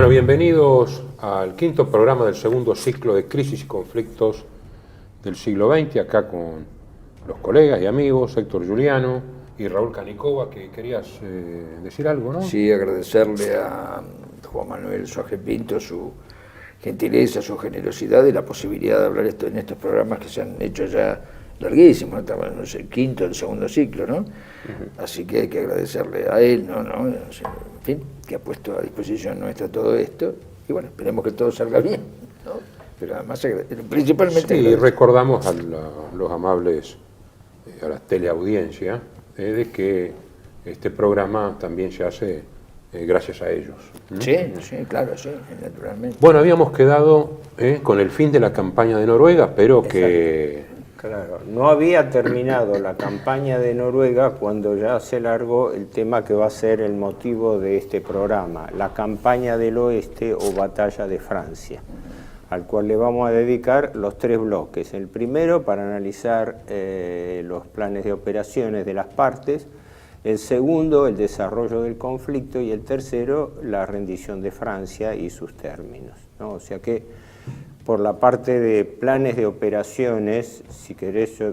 Bueno, bienvenidos al quinto programa del segundo ciclo de crisis y conflictos del siglo XX, acá con los colegas y amigos Héctor Giuliano y Raúl Canicova, que querías decir algo, ¿no? Sí, agradecerle a Juan Manuel Suárez Pinto su gentileza, su generosidad y la posibilidad de hablar en estos programas que se han hecho ya larguísimos, estamos en el quinto del segundo ciclo, ¿no? Así que hay que agradecerle a él, en fin, que ha puesto a disposición nuestra todo esto, y bueno, esperemos que todo salga bien, ¿no? Pero además, principalmente... Sí, recordamos a los amables, a la teleaudiencia, de que este programa también se hace gracias a ellos. Sí, claro, sí, naturalmente. Bueno, habíamos quedado con el fin de la campaña de Noruega, pero que... Claro, no había terminado la campaña de Noruega cuando ya se largó el tema que va a ser el motivo de este programa, la campaña del oeste o batalla de Francia, al cual le vamos a dedicar los tres bloques. El primero para analizar los planes de operaciones de las partes, el segundo el desarrollo del conflicto y el tercero la rendición de Francia y sus términos, ¿no? O sea que por la parte de planes de operaciones, si querés yo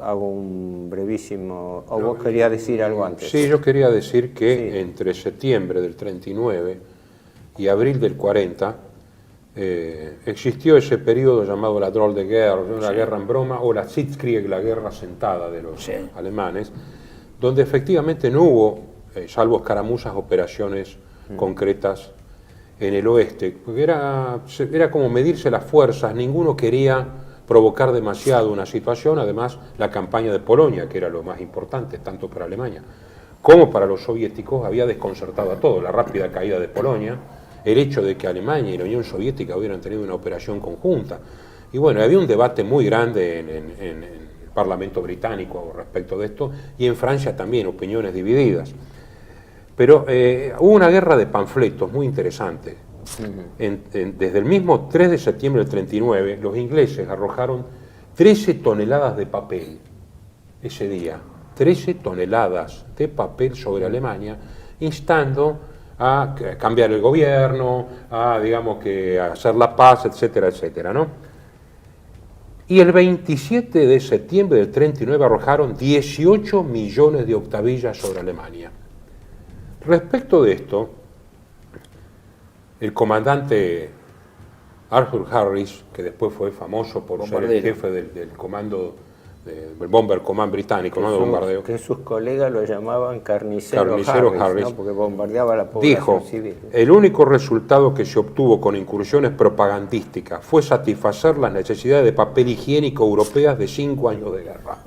hago un brevísimo... ¿O vos querías decir algo antes? Sí, yo quería decir que entre septiembre del 39 y abril del 40 existió ese periodo llamado la Drôle de Guerre, la guerra en broma, o la Sitzkrieg, la guerra sentada de los alemanes, donde efectivamente no hubo, salvo escaramuzas, operaciones concretas en el oeste, porque era como medirse las fuerzas, ninguno quería provocar demasiado una situación. Además la campaña de Polonia, que era lo más importante tanto para Alemania como para los soviéticos, había desconcertado a todos, la rápida caída de Polonia, el hecho de que Alemania y la Unión Soviética hubieran tenido una operación conjunta, y bueno, había un debate muy grande en el Parlamento británico respecto de esto, y en Francia también, opiniones divididas. Pero hubo una guerra de panfletos muy interesante. Desde el mismo 3 de septiembre del 39, los ingleses arrojaron 13 toneladas de papel ese día, 13 toneladas de papel sobre Alemania, instando a cambiar el gobierno, a, digamos, que a hacer la paz, etcétera, etcétera, ¿no? Y el 27 de septiembre del 39 arrojaron 18 millones de octavillas sobre Alemania. Respecto de esto, el comandante Arthur Harris, que después fue famoso por ser el jefe del comando, del Bomber Command británico, ¿no? De bombardeo, que sus colegas lo llamaban carnicero Harris, ¿no? Porque bombardeaba a la población civil. El único resultado que se obtuvo con incursiones propagandísticas fue satisfacer las necesidades de papel higiénico europeas de 5 años de guerra.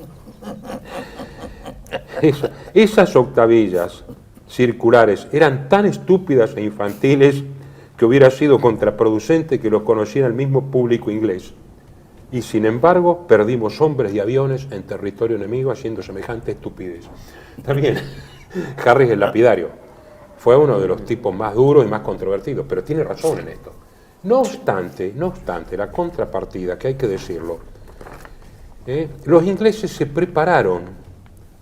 Esas octavillas circulares eran tan estúpidas e infantiles que hubiera sido contraproducente que los conociera el mismo público inglés. Y sin embargo, perdimos hombres y aviones en territorio enemigo haciendo semejante estupidez. También, Harris el lapidario fue uno de los tipos más duros y más controvertidos, pero tiene razón en esto. No obstante, la contrapartida, que hay que decirlo, los ingleses se prepararon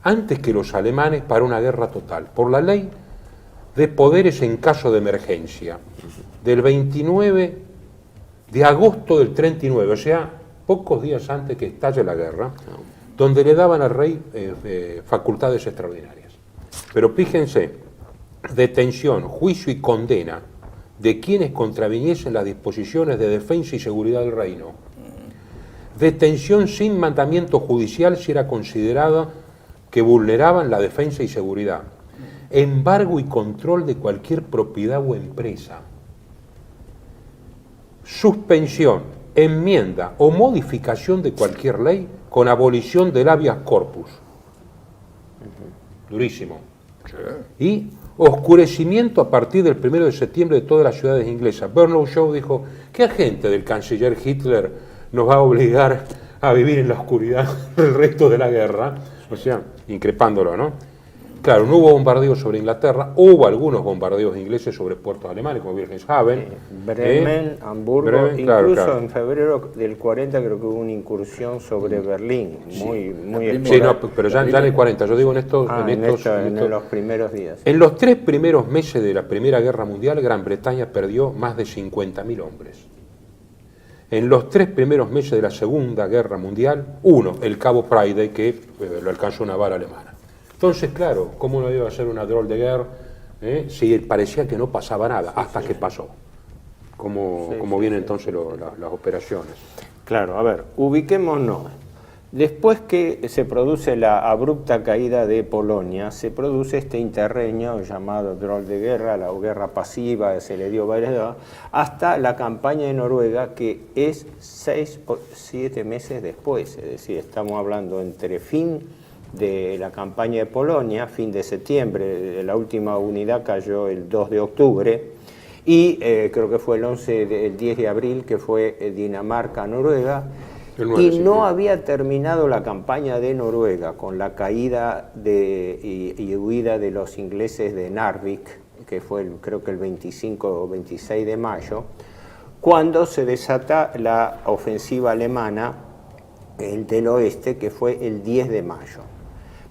antes que los alemanes para una guerra total, por la ley de poderes en caso de emergencia, del 29 de agosto del 39, o sea, pocos días antes que estalle la guerra, donde le daban al rey facultades extraordinarias. Pero fíjense, detención, juicio y condena de quienes contraviniesen las disposiciones de defensa y seguridad del reino. Detención sin mandamiento judicial si era considerada que vulneraban la defensa y seguridad, embargo y control de cualquier propiedad o empresa, suspensión, enmienda o modificación de cualquier ley con abolición del habeas corpus. Durísimo. Y oscurecimiento a partir del 1 de septiembre de todas las ciudades inglesas. Bernard Shaw dijo: ¿qué agente del canciller Hitler nos va a obligar a vivir en la oscuridad el resto de la guerra? O sea, increpándolo, ¿no? Claro, no hubo bombardeos sobre Inglaterra, hubo algunos bombardeos ingleses sobre puertos alemanes, como Wilhelmshaven. Bremen, Hamburgo, Bremen, incluso claro. en febrero del 40 creo que hubo una incursión sobre Berlín, muy Sí, no, pero ya en el 40, yo digo en los primeros días. En los 3 primeros meses de la Primera Guerra Mundial, Gran Bretaña perdió más de 50.000 hombres. En los 3 primeros meses de la Segunda Guerra Mundial, el Cabo Friday, que lo alcanzó una bala alemana. Entonces, claro, ¿cómo no iba a ser una drôle de guerre? Si parecía que no pasaba nada, hasta que pasó. ¿Cómo vienen entonces las operaciones? Claro, a ver, ubiquémonos. Después que se produce la abrupta caída de Polonia, se produce este interreño llamado drôle de guerre, la guerra pasiva, se le dio varias, hasta la campaña de Noruega, que es 6 o 7 meses después, es decir, estamos hablando entre fin de la campaña de Polonia, fin de septiembre, la última unidad cayó el 2 de octubre, y creo que fue el 10 de abril, que fue Dinamarca-Noruega, y no había terminado la campaña de Noruega con la caída y huida de los ingleses de Narvik, que fue creo que el 25 o 26 de mayo, cuando se desata la ofensiva alemana del oeste, que fue el 10 de mayo.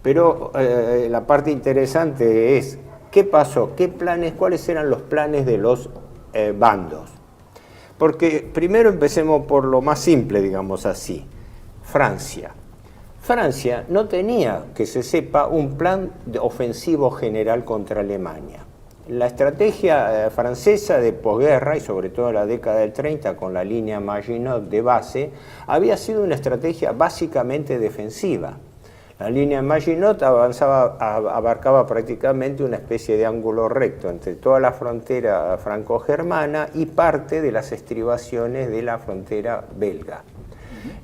Pero la parte interesante es, ¿qué pasó? ¿Cuáles eran los planes de los bandos? Porque primero empecemos por lo más simple, digamos así, Francia. Francia no tenía, que se sepa, un plan ofensivo general contra Alemania. La estrategia francesa de posguerra, y sobre todo en la década del 30 con la línea Maginot de base, había sido una estrategia básicamente defensiva. La línea Maginot abarcaba prácticamente una especie de ángulo recto entre toda la frontera franco-germana y parte de las estribaciones de la frontera belga.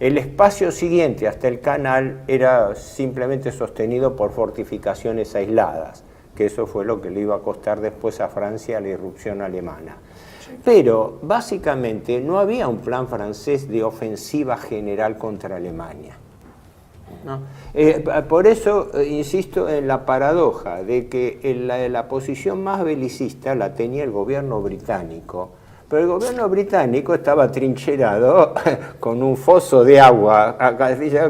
El espacio siguiente hasta el canal era simplemente sostenido por fortificaciones aisladas, que eso fue lo que le iba a costar después a Francia la irrupción alemana. Pero básicamente no había un plan francés de ofensiva general contra Alemania. ¿No? Por eso insisto en la paradoja de que la posición más belicista la tenía el gobierno británico, pero el gobierno británico estaba trincherado con un foso de agua,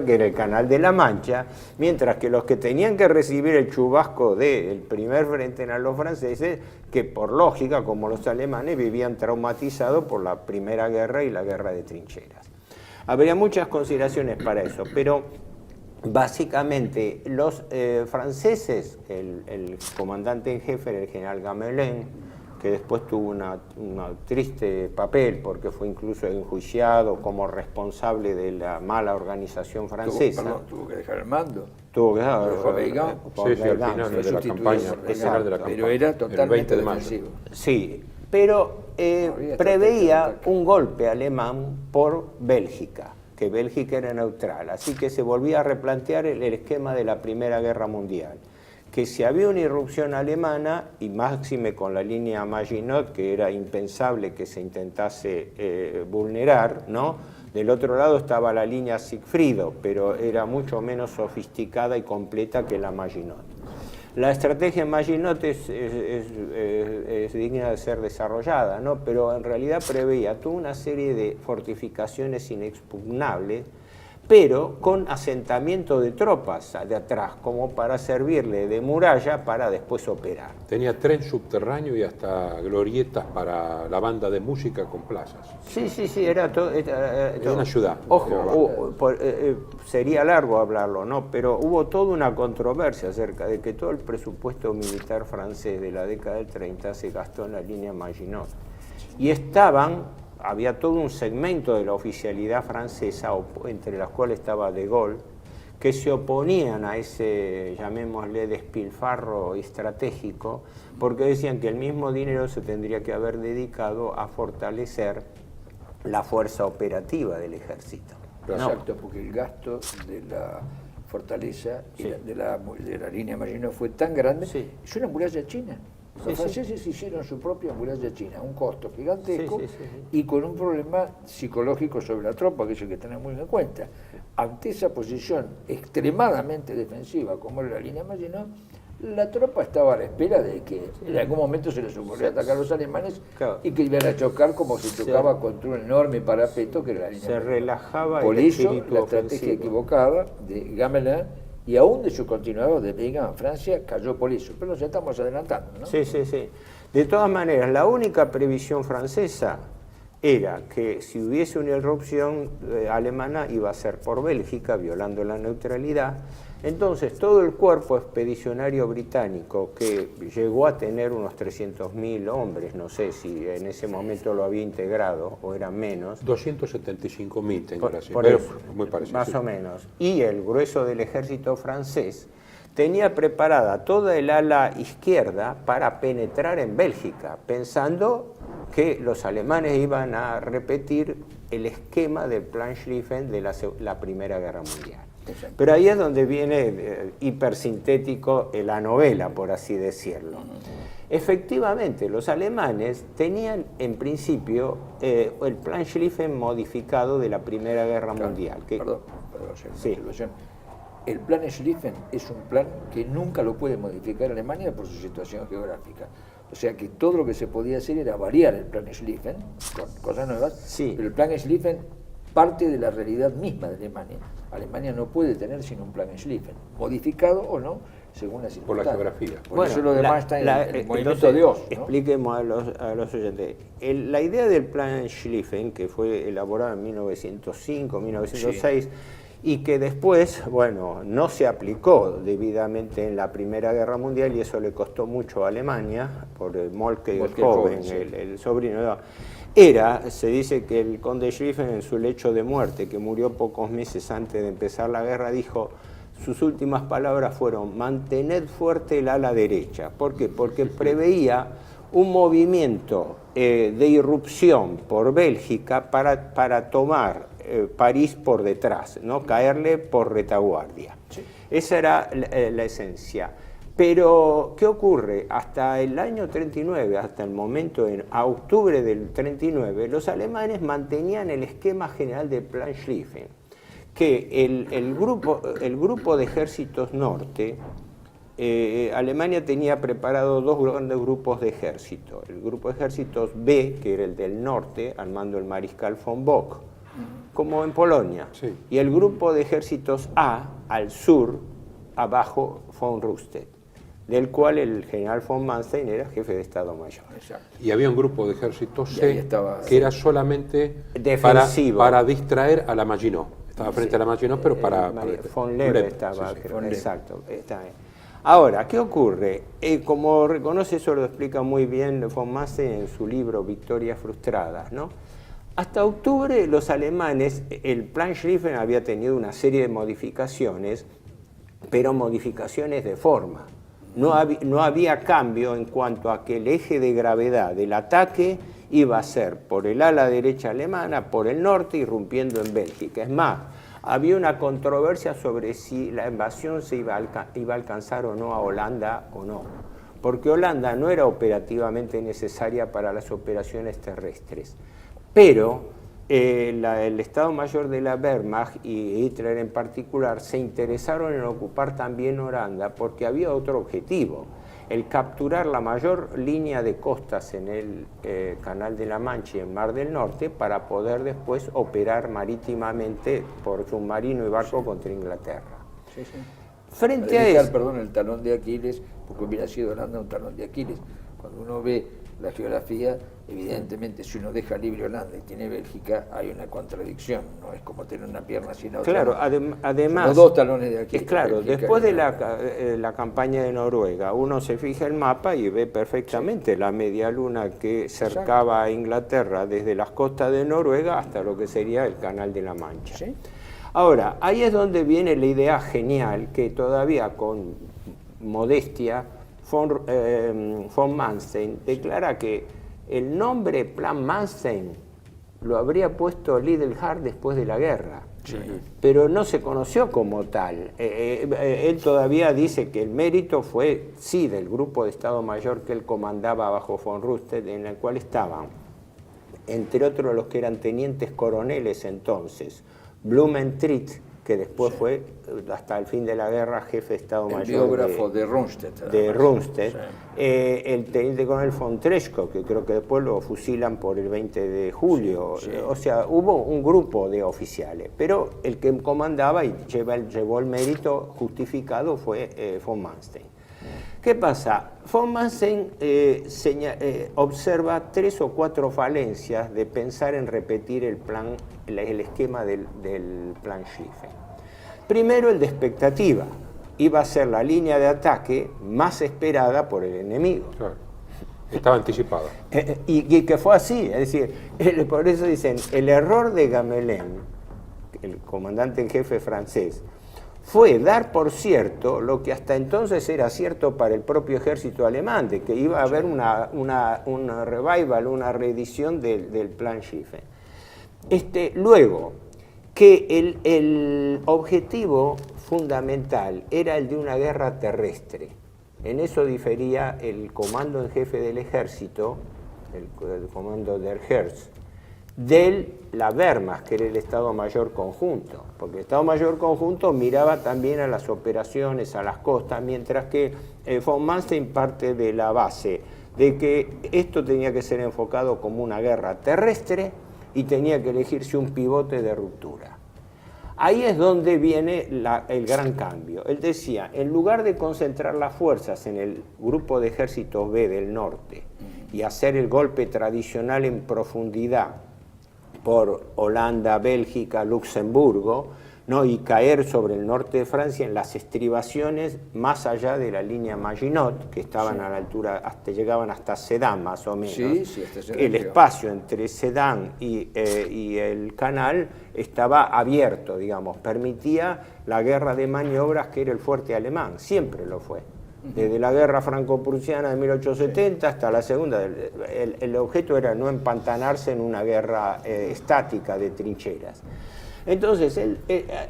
que era el Canal de la Mancha, mientras que los que tenían que recibir el chubasco del primer frente eran los franceses, que por lógica, como los alemanes, vivían traumatizados por la Primera Guerra y la Guerra de Trincheras. Habría muchas consideraciones para eso, pero básicamente los franceses, el comandante en jefe era el general Gamelin, que después tuvo un triste papel porque fue incluso enjuiciado como responsable de la mala organización francesa. Tuvo que dejar el mando. Tuvo que dejar al final de la campaña. Pero era totalmente defensivo. Sí, pero preveía un golpe alemán por Bélgica, que Bélgica era neutral, así que se volvía a replantear el esquema de la Primera Guerra Mundial, que si había una irrupción alemana, y máxime con la línea Maginot, que era impensable que se intentase vulnerar, ¿no? Del otro lado estaba la línea Sigfrido, pero era mucho menos sofisticada y completa que la Maginot. La estrategia Maginot es digna de ser desarrollada, ¿no? Pero en realidad preveía toda una serie de fortificaciones inexpugnables, pero con asentamiento de tropas de atrás, como para servirle de muralla para después operar. Tenía tren subterráneo y hasta glorietas para la banda de música con plazas. Sí, era todo. Era una ciudad. Ojo, sería largo hablarlo, ¿no? Pero hubo toda una controversia acerca de que todo el presupuesto militar francés de la década del 30 se gastó en la línea Maginot. Y había todo un segmento de la oficialidad francesa, entre las cuales estaba De Gaulle, que se oponían a ese, llamémosle, despilfarro estratégico, porque decían que el mismo dinero se tendría que haber dedicado a fortalecer la fuerza operativa del ejército. Exacto, porque el gasto de la fortaleza y de la línea Maginot fue tan grande, es una muralla china. Los franceses hicieron su propia muralla china, un costo gigantesco y con un problema psicológico sobre la tropa, que es el que tenemos muy en cuenta. Ante esa posición extremadamente defensiva como era la línea Maginot, La tropa estaba a la espera de que en algún momento se les ocurriera atacar a los alemanes, claro, y que iban a chocar como si chocaba contra un enorme parapeto que era la línea. Se relajaba por el eso espíritu la estrategia ofensivo. equivocada de Gamelin y aún de su continuador de Weygand en Francia cayó por eso, pero nos estamos adelantando, ¿no? Sí, sí, sí. De todas maneras, la única previsión francesa era que si hubiese una irrupción alemana iba a ser por Bélgica, violando la neutralidad. Entonces, todo el cuerpo expedicionario británico, que llegó a tener unos 300.000 hombres, no sé si en ese momento lo había integrado o eran menos. 275.000 tengo Por pero eso, muy parecido. más o menos. Y el grueso del ejército francés tenía preparada toda el ala izquierda para penetrar en Bélgica, pensando que los alemanes iban a repetir el esquema del Plan Schlieffen de la Primera Guerra Mundial. Pero ahí es donde viene hipersintético la novela, por así decirlo. Efectivamente, los alemanes tenían en principio el Plan Schlieffen modificado de la Primera Guerra Mundial. Perdón, sí. El plan Schlieffen es un plan que nunca lo puede modificar Alemania por su situación geográfica. O sea que todo lo que se podía hacer era variar el plan Schlieffen con cosas nuevas, sí, pero el plan Schlieffen parte de la realidad misma de Alemania. Alemania no puede tener sino un plan Schlieffen, modificado o no, según la circunstancia. Por la geografía. Por eso lo demás está en el movimiento de Oz, ¿no? Expliquemos a los oyentes. La idea del plan Schlieffen, que fue elaborado en 1905, 1906, sí, y que después, bueno, no se aplicó debidamente en la Primera Guerra Mundial, y eso le costó mucho a Alemania, por el Moltke el joven, sí, el sobrino. Se dice que el conde Schlieffen, en su lecho de muerte, que murió pocos meses antes de empezar la guerra, dijo, sus últimas palabras fueron: mantened fuerte el ala derecha. ¿Por qué? Porque preveía un movimiento de irrupción por Bélgica para tomar París por detrás, ¿no? Caerle por retaguardia. Sí. Esa era la esencia. Pero, ¿qué ocurre? Hasta el año 39, hasta el momento, a octubre del 39, los alemanes mantenían el esquema general del Plan Schlieffen, que el grupo de ejércitos norte, Alemania tenía preparado dos grandes grupos de ejército. El grupo de ejércitos B, que era el del norte, al mando del mariscal von Bock, como en Polonia, sí, y el grupo de ejércitos A, al sur, abajo, von Rundstedt, del cual el general von Manstein era jefe de Estado Mayor. Exacto. Y había un grupo de ejércitos C estaba, que era solamente defensivo, para distraer a la Maginot. Estaba frente a la Maginot, pero para von Leber estaba, sí, sí, exacto. Está bien. Ahora, ¿qué ocurre? Como reconoce, eso lo explica muy bien von Manstein en su libro Victorias Frustradas, ¿no? Hasta octubre los alemanes, el Plan Schlieffen había tenido una serie de modificaciones, pero modificaciones de forma. No había cambio en cuanto a que el eje de gravedad del ataque iba a ser por el ala derecha alemana, por el norte, irrumpiendo en Bélgica. Es más, había una controversia sobre si la invasión se iba a alcanzar o no a Holanda o no, porque Holanda no era operativamente necesaria para las operaciones terrestres. Pero el Estado Mayor de la Wehrmacht y Hitler en particular se interesaron en ocupar también Holanda porque había otro objetivo, el capturar la mayor línea de costas en el Canal de la Mancha y el Mar del Norte para poder después operar marítimamente por submarino y barco, sí, contra Inglaterra. Sí, sí. Frente a eso... Perdón, el talón de Aquiles, porque hubiera sido Holanda un talón de Aquiles. Cuando uno ve la geografía, evidentemente, si uno deja libre Holanda y tiene Bélgica, hay una contradicción, no es como tener una pierna sin la otra. Claro, además... Los dos talones de aquí. Claro, Bélgica, después de la campaña de Noruega, uno se fija el mapa y ve perfectamente, sí, la media luna que cercaba, exacto, a Inglaterra desde las costas de Noruega hasta lo que sería el Canal de la Mancha. ¿Sí? Ahora, ahí es donde viene la idea genial que todavía con modestia von Manstein declara que el nombre Plan Manstein lo habría puesto Lidl-Hart después de la guerra, sí, pero no se conoció como tal. Él todavía dice que el mérito fue, sí, del grupo de Estado Mayor que él comandaba bajo von Rundstedt, en el cual estaban, entre otros, los que eran tenientes coroneles entonces, Blumentritt, que después fue, hasta el fin de la guerra, jefe de Estado Mayor biógrafo de Rundstedt. De Rundstedt. Sí. El teniente coronel von Treschko, que creo que después lo fusilan por el 20 de julio. Sí. O sea, hubo un grupo de oficiales, pero el que comandaba y llevó el mérito justificado fue von Manstein. ¿Qué pasa? Von Manstein observa 3 o 4 falencias de pensar en repetir el esquema del plan Schlieffen. Primero, el de expectativa. Iba a ser la línea de ataque más esperada por el enemigo. Claro. Estaba anticipada. Y que fue así, es decir, por eso dicen, el error de Gamelin, el comandante en jefe francés, fue dar por cierto lo que hasta entonces era cierto para el propio ejército alemán, de que iba a haber una revival, una reedición del plan Schlieffen. Luego, que el objetivo fundamental era el de una guerra terrestre. En eso difería el comando en jefe del ejército, el comando der Herz, de la Wehrmacht, que era el Estado Mayor Conjunto, porque el Estado Mayor Conjunto miraba también a las operaciones, a las costas, mientras que von Manstein parte de la base de que esto tenía que ser enfocado como una guerra terrestre y tenía que elegirse un pivote de ruptura. Ahí es donde viene el gran cambio. Él decía, en lugar de concentrar las fuerzas en el grupo de ejércitos B del norte y hacer el golpe tradicional en profundidad por Holanda, Bélgica, Luxemburgo, ¿no? Y caer sobre el norte de Francia en las estribaciones más allá de la línea Maginot, que estaban a la altura, llegaban hasta Sedan más o menos. Sí, hasta Sedan el espacio entre Sedan y el canal estaba abierto, digamos, permitía la guerra de maniobras, que era el fuerte alemán, siempre lo fue. Desde la guerra franco-prusiana de 1870 hasta la segunda, el objeto era no empantanarse en una guerra estática de trincheras. Entonces,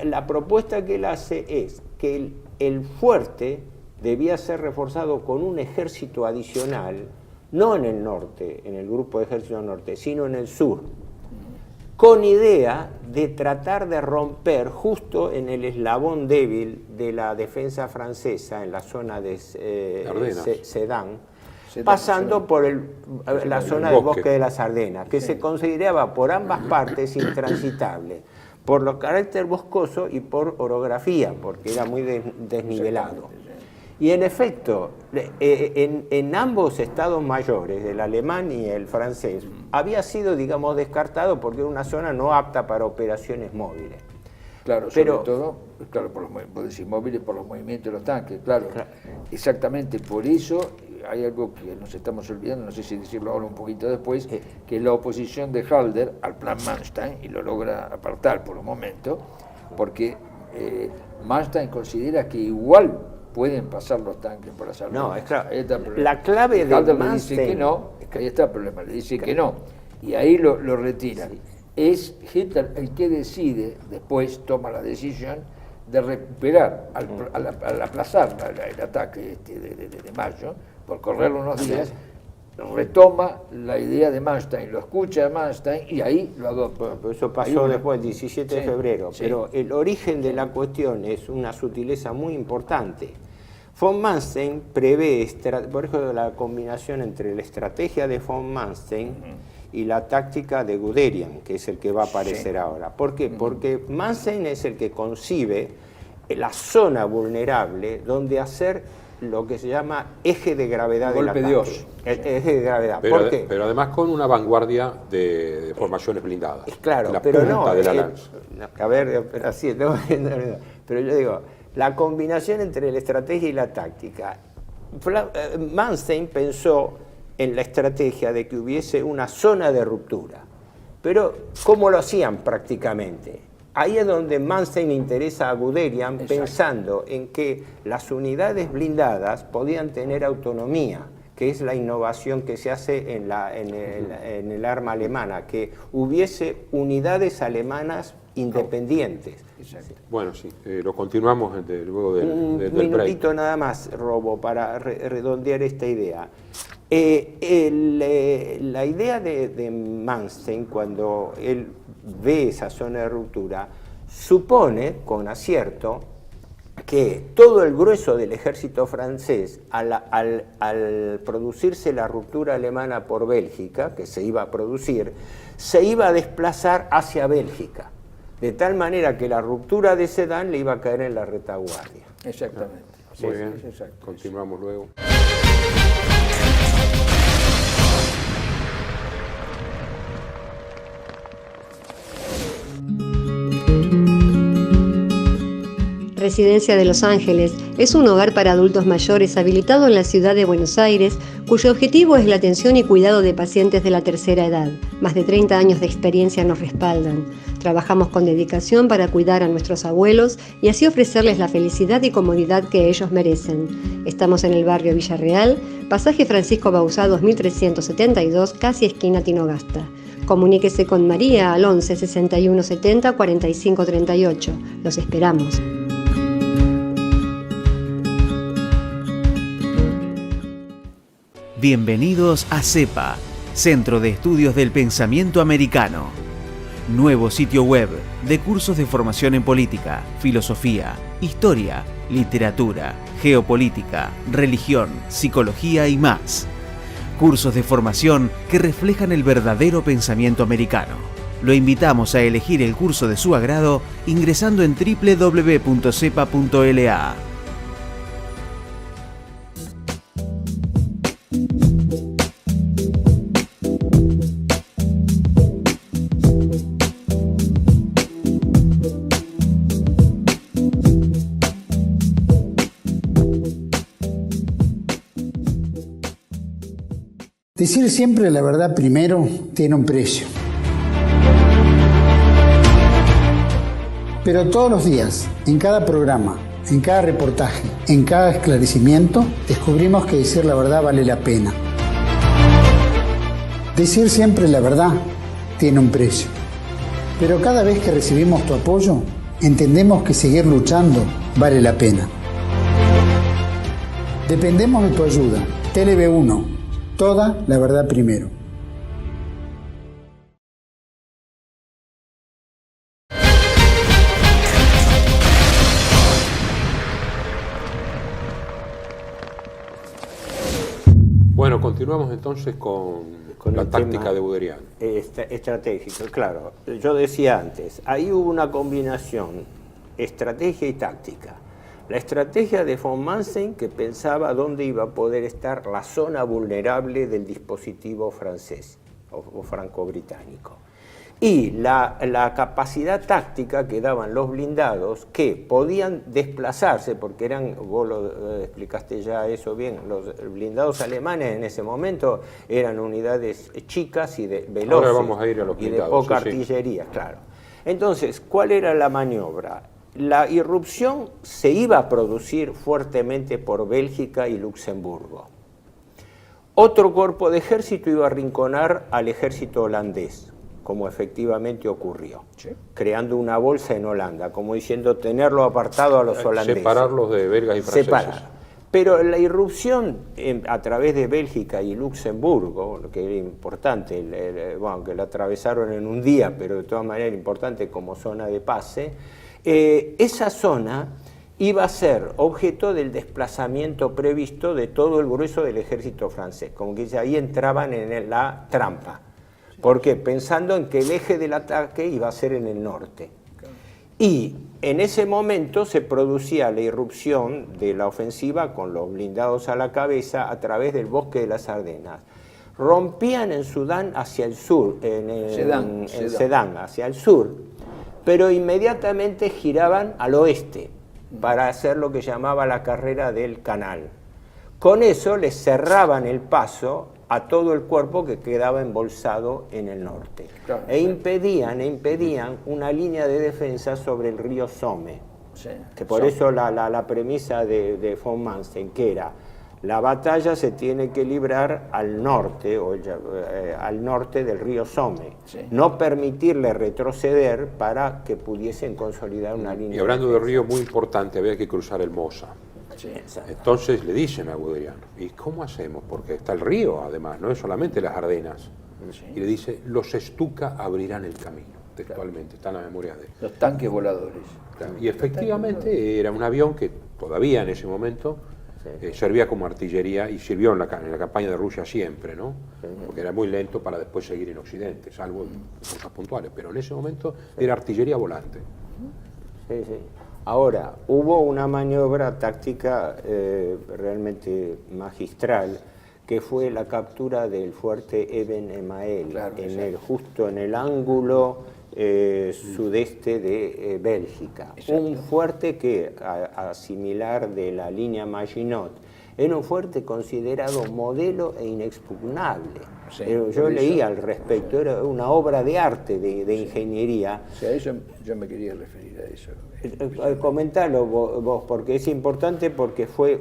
la propuesta que él hace es que el fuerte debía ser reforzado con un ejército adicional, no en el norte, en el grupo de ejército norte, sino en el sur, con idea de tratar de romper justo en el eslabón débil de la defensa francesa, en la zona de Sedan, pasando por la zona del bosque de las Ardenas, que se consideraba por ambas partes intransitable, por lo carácter boscoso y por orografía, porque era muy desnivelado. Y en efecto, en ambos estados mayores, el alemán y el francés, había sido, digamos, descartado porque era una zona no apta para operaciones móviles. Claro, sobre todo, claro, vos decís móviles por los movimientos de los tanques, claro. Exactamente por eso hay algo que nos estamos olvidando, no sé si decirlo ahora un poquito después, que es la oposición de Halder al plan Manstein, y lo logra apartar por un momento, porque Manstein considera que igual pueden pasar los tanques por las Ardenas. No, es claro. La clave de Halder Manstein... le dice que no, ahí está el problema, le dice que no, y ahí lo retiran. Sí. Es Hitler el que decide, después toma la decisión de recuperar, al aplazar el ataque de mayo, por correr unos días, retoma la idea de Manstein, lo escucha de Manstein y ahí lo adopta. Bueno, eso pasó después, el 17 de febrero, pero el origen de la cuestión es una sutileza muy importante. Von Manstein prevé, por ejemplo, la combinación entre la estrategia de von Manstein y la táctica de Guderian, que es el que va a aparecer ahora. ¿Por qué? Porque Manstein es el que concibe la zona vulnerable donde hacer lo que se llama eje de gravedad del ataque. Dios. El eje de gravedad. Pero, ¿por qué? Pero además con una vanguardia de formaciones blindadas. Claro, la pero punta no, de la lanza. A ver, pero así, pero yo digo, la combinación entre la estrategia y la táctica. Manstein pensó en la estrategia de que hubiese una zona de ruptura. Pero, ¿cómo lo hacían prácticamente? Ahí es donde Manstein interesa a Guderian, pensando en que las unidades blindadas podían tener autonomía, que es la innovación que se hace en el arma alemana, que hubiese unidades alemanas independientes. Exacto. Bueno, sí, lo continuamos luego del break. Un minutito nada más, Robo, para redondear esta idea. La idea de Manstein, cuando él ve esa zona de ruptura, supone, con acierto, que todo el grueso del ejército francés, al producirse la ruptura alemana por Bélgica, que se iba a producir, se iba a desplazar hacia Bélgica, de tal manera que la ruptura de Sedan le iba a caer en la retaguardia. Exactamente. Muy bien, exacto. continuamos luego. Residencia de Los Ángeles es un hogar para adultos mayores habilitado en la ciudad de Buenos Aires, cuyo objetivo es la atención y cuidado de pacientes de la tercera edad. Más de 30 años de experiencia nos respaldan. Trabajamos con dedicación para cuidar a nuestros abuelos y así ofrecerles la felicidad y comodidad que ellos merecen. Estamos en el barrio Villarreal, pasaje Francisco Bauzá 2372, casi esquina Tinogasta. Comuníquese con María al 11 61 70 45 38. Los esperamos. Bienvenidos a CEPA, Centro de Estudios del Pensamiento Americano. Nuevo sitio web de cursos de formación en política, filosofía, historia, literatura, geopolítica, religión, psicología y más. Cursos de formación que reflejan el verdadero pensamiento americano. Lo invitamos a elegir el curso de su agrado ingresando en www.cepa.la. Decir siempre la verdad primero tiene un precio. Pero todos los días, en cada programa, en cada reportaje, en cada esclarecimiento, descubrimos que decir la verdad vale la pena. Decir siempre la verdad tiene un precio. Pero cada vez que recibimos tu apoyo, entendemos que seguir luchando vale la pena. Dependemos de tu ayuda. TLB1. Toda la verdad primero. Bueno, continuamos entonces con la táctica de Guderian. Estratégico, claro. Yo decía antes, ahí hubo una combinación, estrategia y táctica. La estrategia de von Manstein, que pensaba dónde iba a poder estar la zona vulnerable del dispositivo francés o franco-británico. Y la capacidad táctica que daban los blindados, que podían desplazarse, porque eran, vos lo explicaste ya eso bien, los blindados alemanes en ese momento eran unidades chicas y veloces. Ahora vamos a ir a los blindados, y de poca sí, artillería, claro. Entonces, ¿cuál era la maniobra? La irrupción se iba a producir fuertemente por Bélgica y Luxemburgo. Otro cuerpo de ejército iba a arrinconar al ejército holandés, como efectivamente ocurrió, ¿sí?, creando una bolsa en Holanda, como diciendo tenerlo apartado a los holandeses. Separarlos de belgas y franceses. Separar. Pero la irrupción a través de Bélgica y Luxemburgo, lo que era importante, bueno, que lo atravesaron en un día, pero de todas maneras importante como zona de pase, esa zona iba a ser objeto del desplazamiento previsto de todo el grueso del ejército francés, como que ahí entraban en la trampa. ¿Por qué? Pensando en que el eje del ataque iba a ser en el norte. Y en ese momento se producía la irrupción de la ofensiva con los blindados a la cabeza a través del bosque de las Ardenas. Rompían en Sudán hacia el sur, en Sedán hacia el sur, pero inmediatamente giraban al oeste para hacer lo que llamaba la carrera del canal. Con eso les cerraban el paso a todo el cuerpo que quedaba embolsado en el norte. Claro, e impedían una línea de defensa sobre el río Somme. Sí, que por eso la premisa de von Manstein, que era la batalla se tiene que librar al norte, al norte del río Somme, sí, no permitirle retroceder para que pudiesen consolidar una línea. Y hablando de río muy importante, había que cruzar el Mosa. Sí, entonces le dicen a Guderian, ¿y cómo hacemos? Porque está el río, además, no es solamente las Ardenas. Sí. Y le dice, los Stuka abrirán el camino. textualmente, está en la memoria de él. Los tanques voladores. Claro, y efectivamente era un avión que todavía en ese momento servía como artillería y sirvió en la campaña de Rusia siempre, ¿no? Porque era muy lento para después seguir en Occidente, salvo en cosas puntuales, pero en ese momento era artillería volante. Sí, sí. Ahora, hubo una maniobra táctica realmente magistral, que fue la captura del fuerte Eben Emael, Claro, justo en el ángulo sudeste de Bélgica. Exacto. Un fuerte que, a similar de la línea Maginot, era un fuerte considerado modelo e inexpugnable. Sí, Yo leí al respecto, era una obra de arte, de ingeniería. O sea, eso yo me quería referir a eso. Comentalo vos, porque es importante, porque fue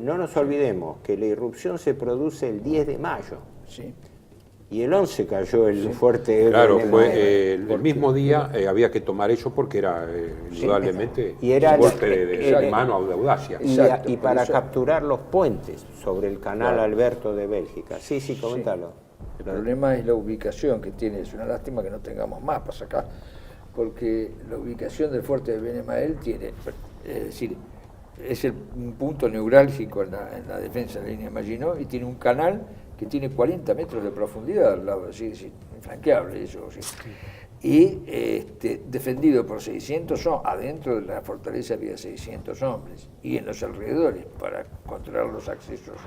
no nos olvidemos que la irrupción se produce el 10 de mayo. Sí. Y el 11 cayó el fuerte. Claro, Eben fue Emael. el mismo día había que tomar eso porque era indudablemente Y era un golpe de mano de audacia. Exacto, y por para eso- capturar los puentes sobre el canal Claro. Alberto de Bélgica. Sí, comentalo. El problema es la ubicación que tiene. Es una lástima que no tengamos mapas acá, porque la ubicación del fuerte de Ben Emael tiene, es decir, es un punto neurálgico en la defensa de la línea Maginot, y tiene un canal que tiene 40 metros de profundidad al lado, sí, infranqueable eso, sí. Y defendido por 600 hombres, adentro de la fortaleza había 600 hombres, y en los alrededores, para controlar los accesos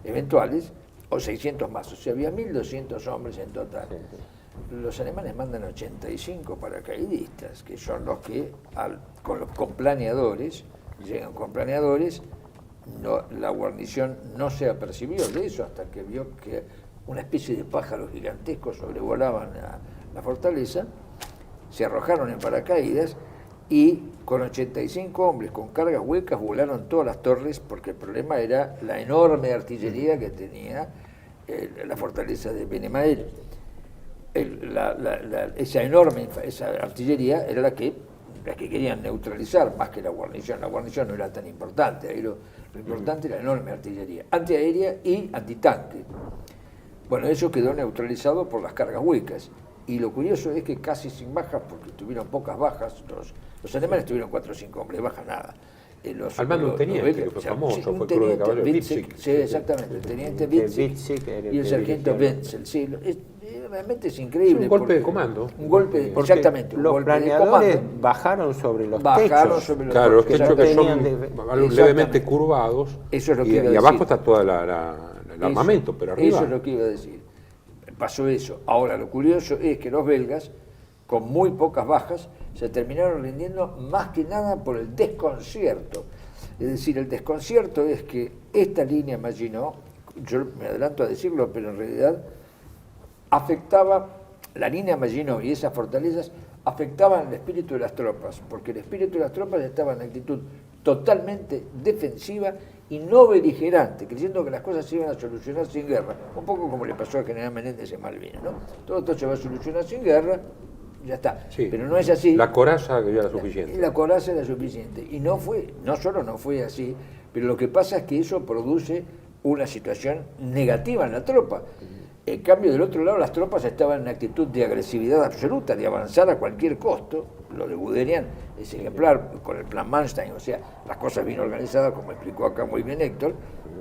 eventuales, o 600 más, o sea, había 1.200 hombres en total. Los alemanes mandan 85 paracaidistas, que son los que, con planeadores, llegan con planeadores. La guarnición no se apercibió de eso hasta que vio que una especie de pájaros gigantescos sobrevolaban la fortaleza, se arrojaron en paracaídas y con 85 hombres con cargas huecas volaron todas las torres, porque el problema era la enorme artillería que tenía la fortaleza de Ben Emael. Esa artillería era la que querían neutralizar más que la guarnición. La guarnición no era tan importante, ahí lo importante era la enorme artillería, antiaérea y antitanque. Bueno, eso quedó neutralizado por las cargas huecas. Y lo curioso es que casi sin bajas, porque tuvieron pocas bajas, los alemanes tuvieron 4 o 5 hombres, bajas nada. Al mando un teniente, que fue famoso, fue Cruz de Caballo, Witzig, sí, exactamente, el teniente Witzig y el sargento Wenzel. Sí, realmente es increíble. Es un golpe de comando. Un golpe, Porque exactamente, un los golpe de planeadores comando. bajaron sobre los Bajaron techos. sobre los Claro, los techos, techos que son exactamente. levemente curvados, Eso es lo que y iba a abajo decir. está todo el armamento, pero arriba... Eso es lo que iba a decir. Pasó eso. Ahora, lo curioso es que los belgas, con muy pocas bajas, se terminaron rindiendo más que nada por el desconcierto. Es decir, el desconcierto es que esta línea Maginot, yo me adelanto a decirlo, pero en realidad afectaba, la línea Maginot y esas fortalezas afectaban el espíritu de las tropas, porque el espíritu de las tropas estaba en actitud totalmente defensiva y no beligerante, creyendo que las cosas se iban a solucionar sin guerra, un poco como le pasó al general Menéndez en Malvinas, ¿no? Todo esto se va a solucionar sin guerra, ya está. Sí. Pero no es así. La coraza que ya era suficiente. La coraza era suficiente. Y no solo no fue así, pero lo que pasa es que eso produce una situación negativa en la tropa. En cambio, del otro lado, las tropas estaban en actitud de agresividad absoluta, de avanzar a cualquier costo. Lo de Guderian es ejemplar con el plan Manstein, o sea, las cosas bien organizadas, como explicó acá muy bien Héctor,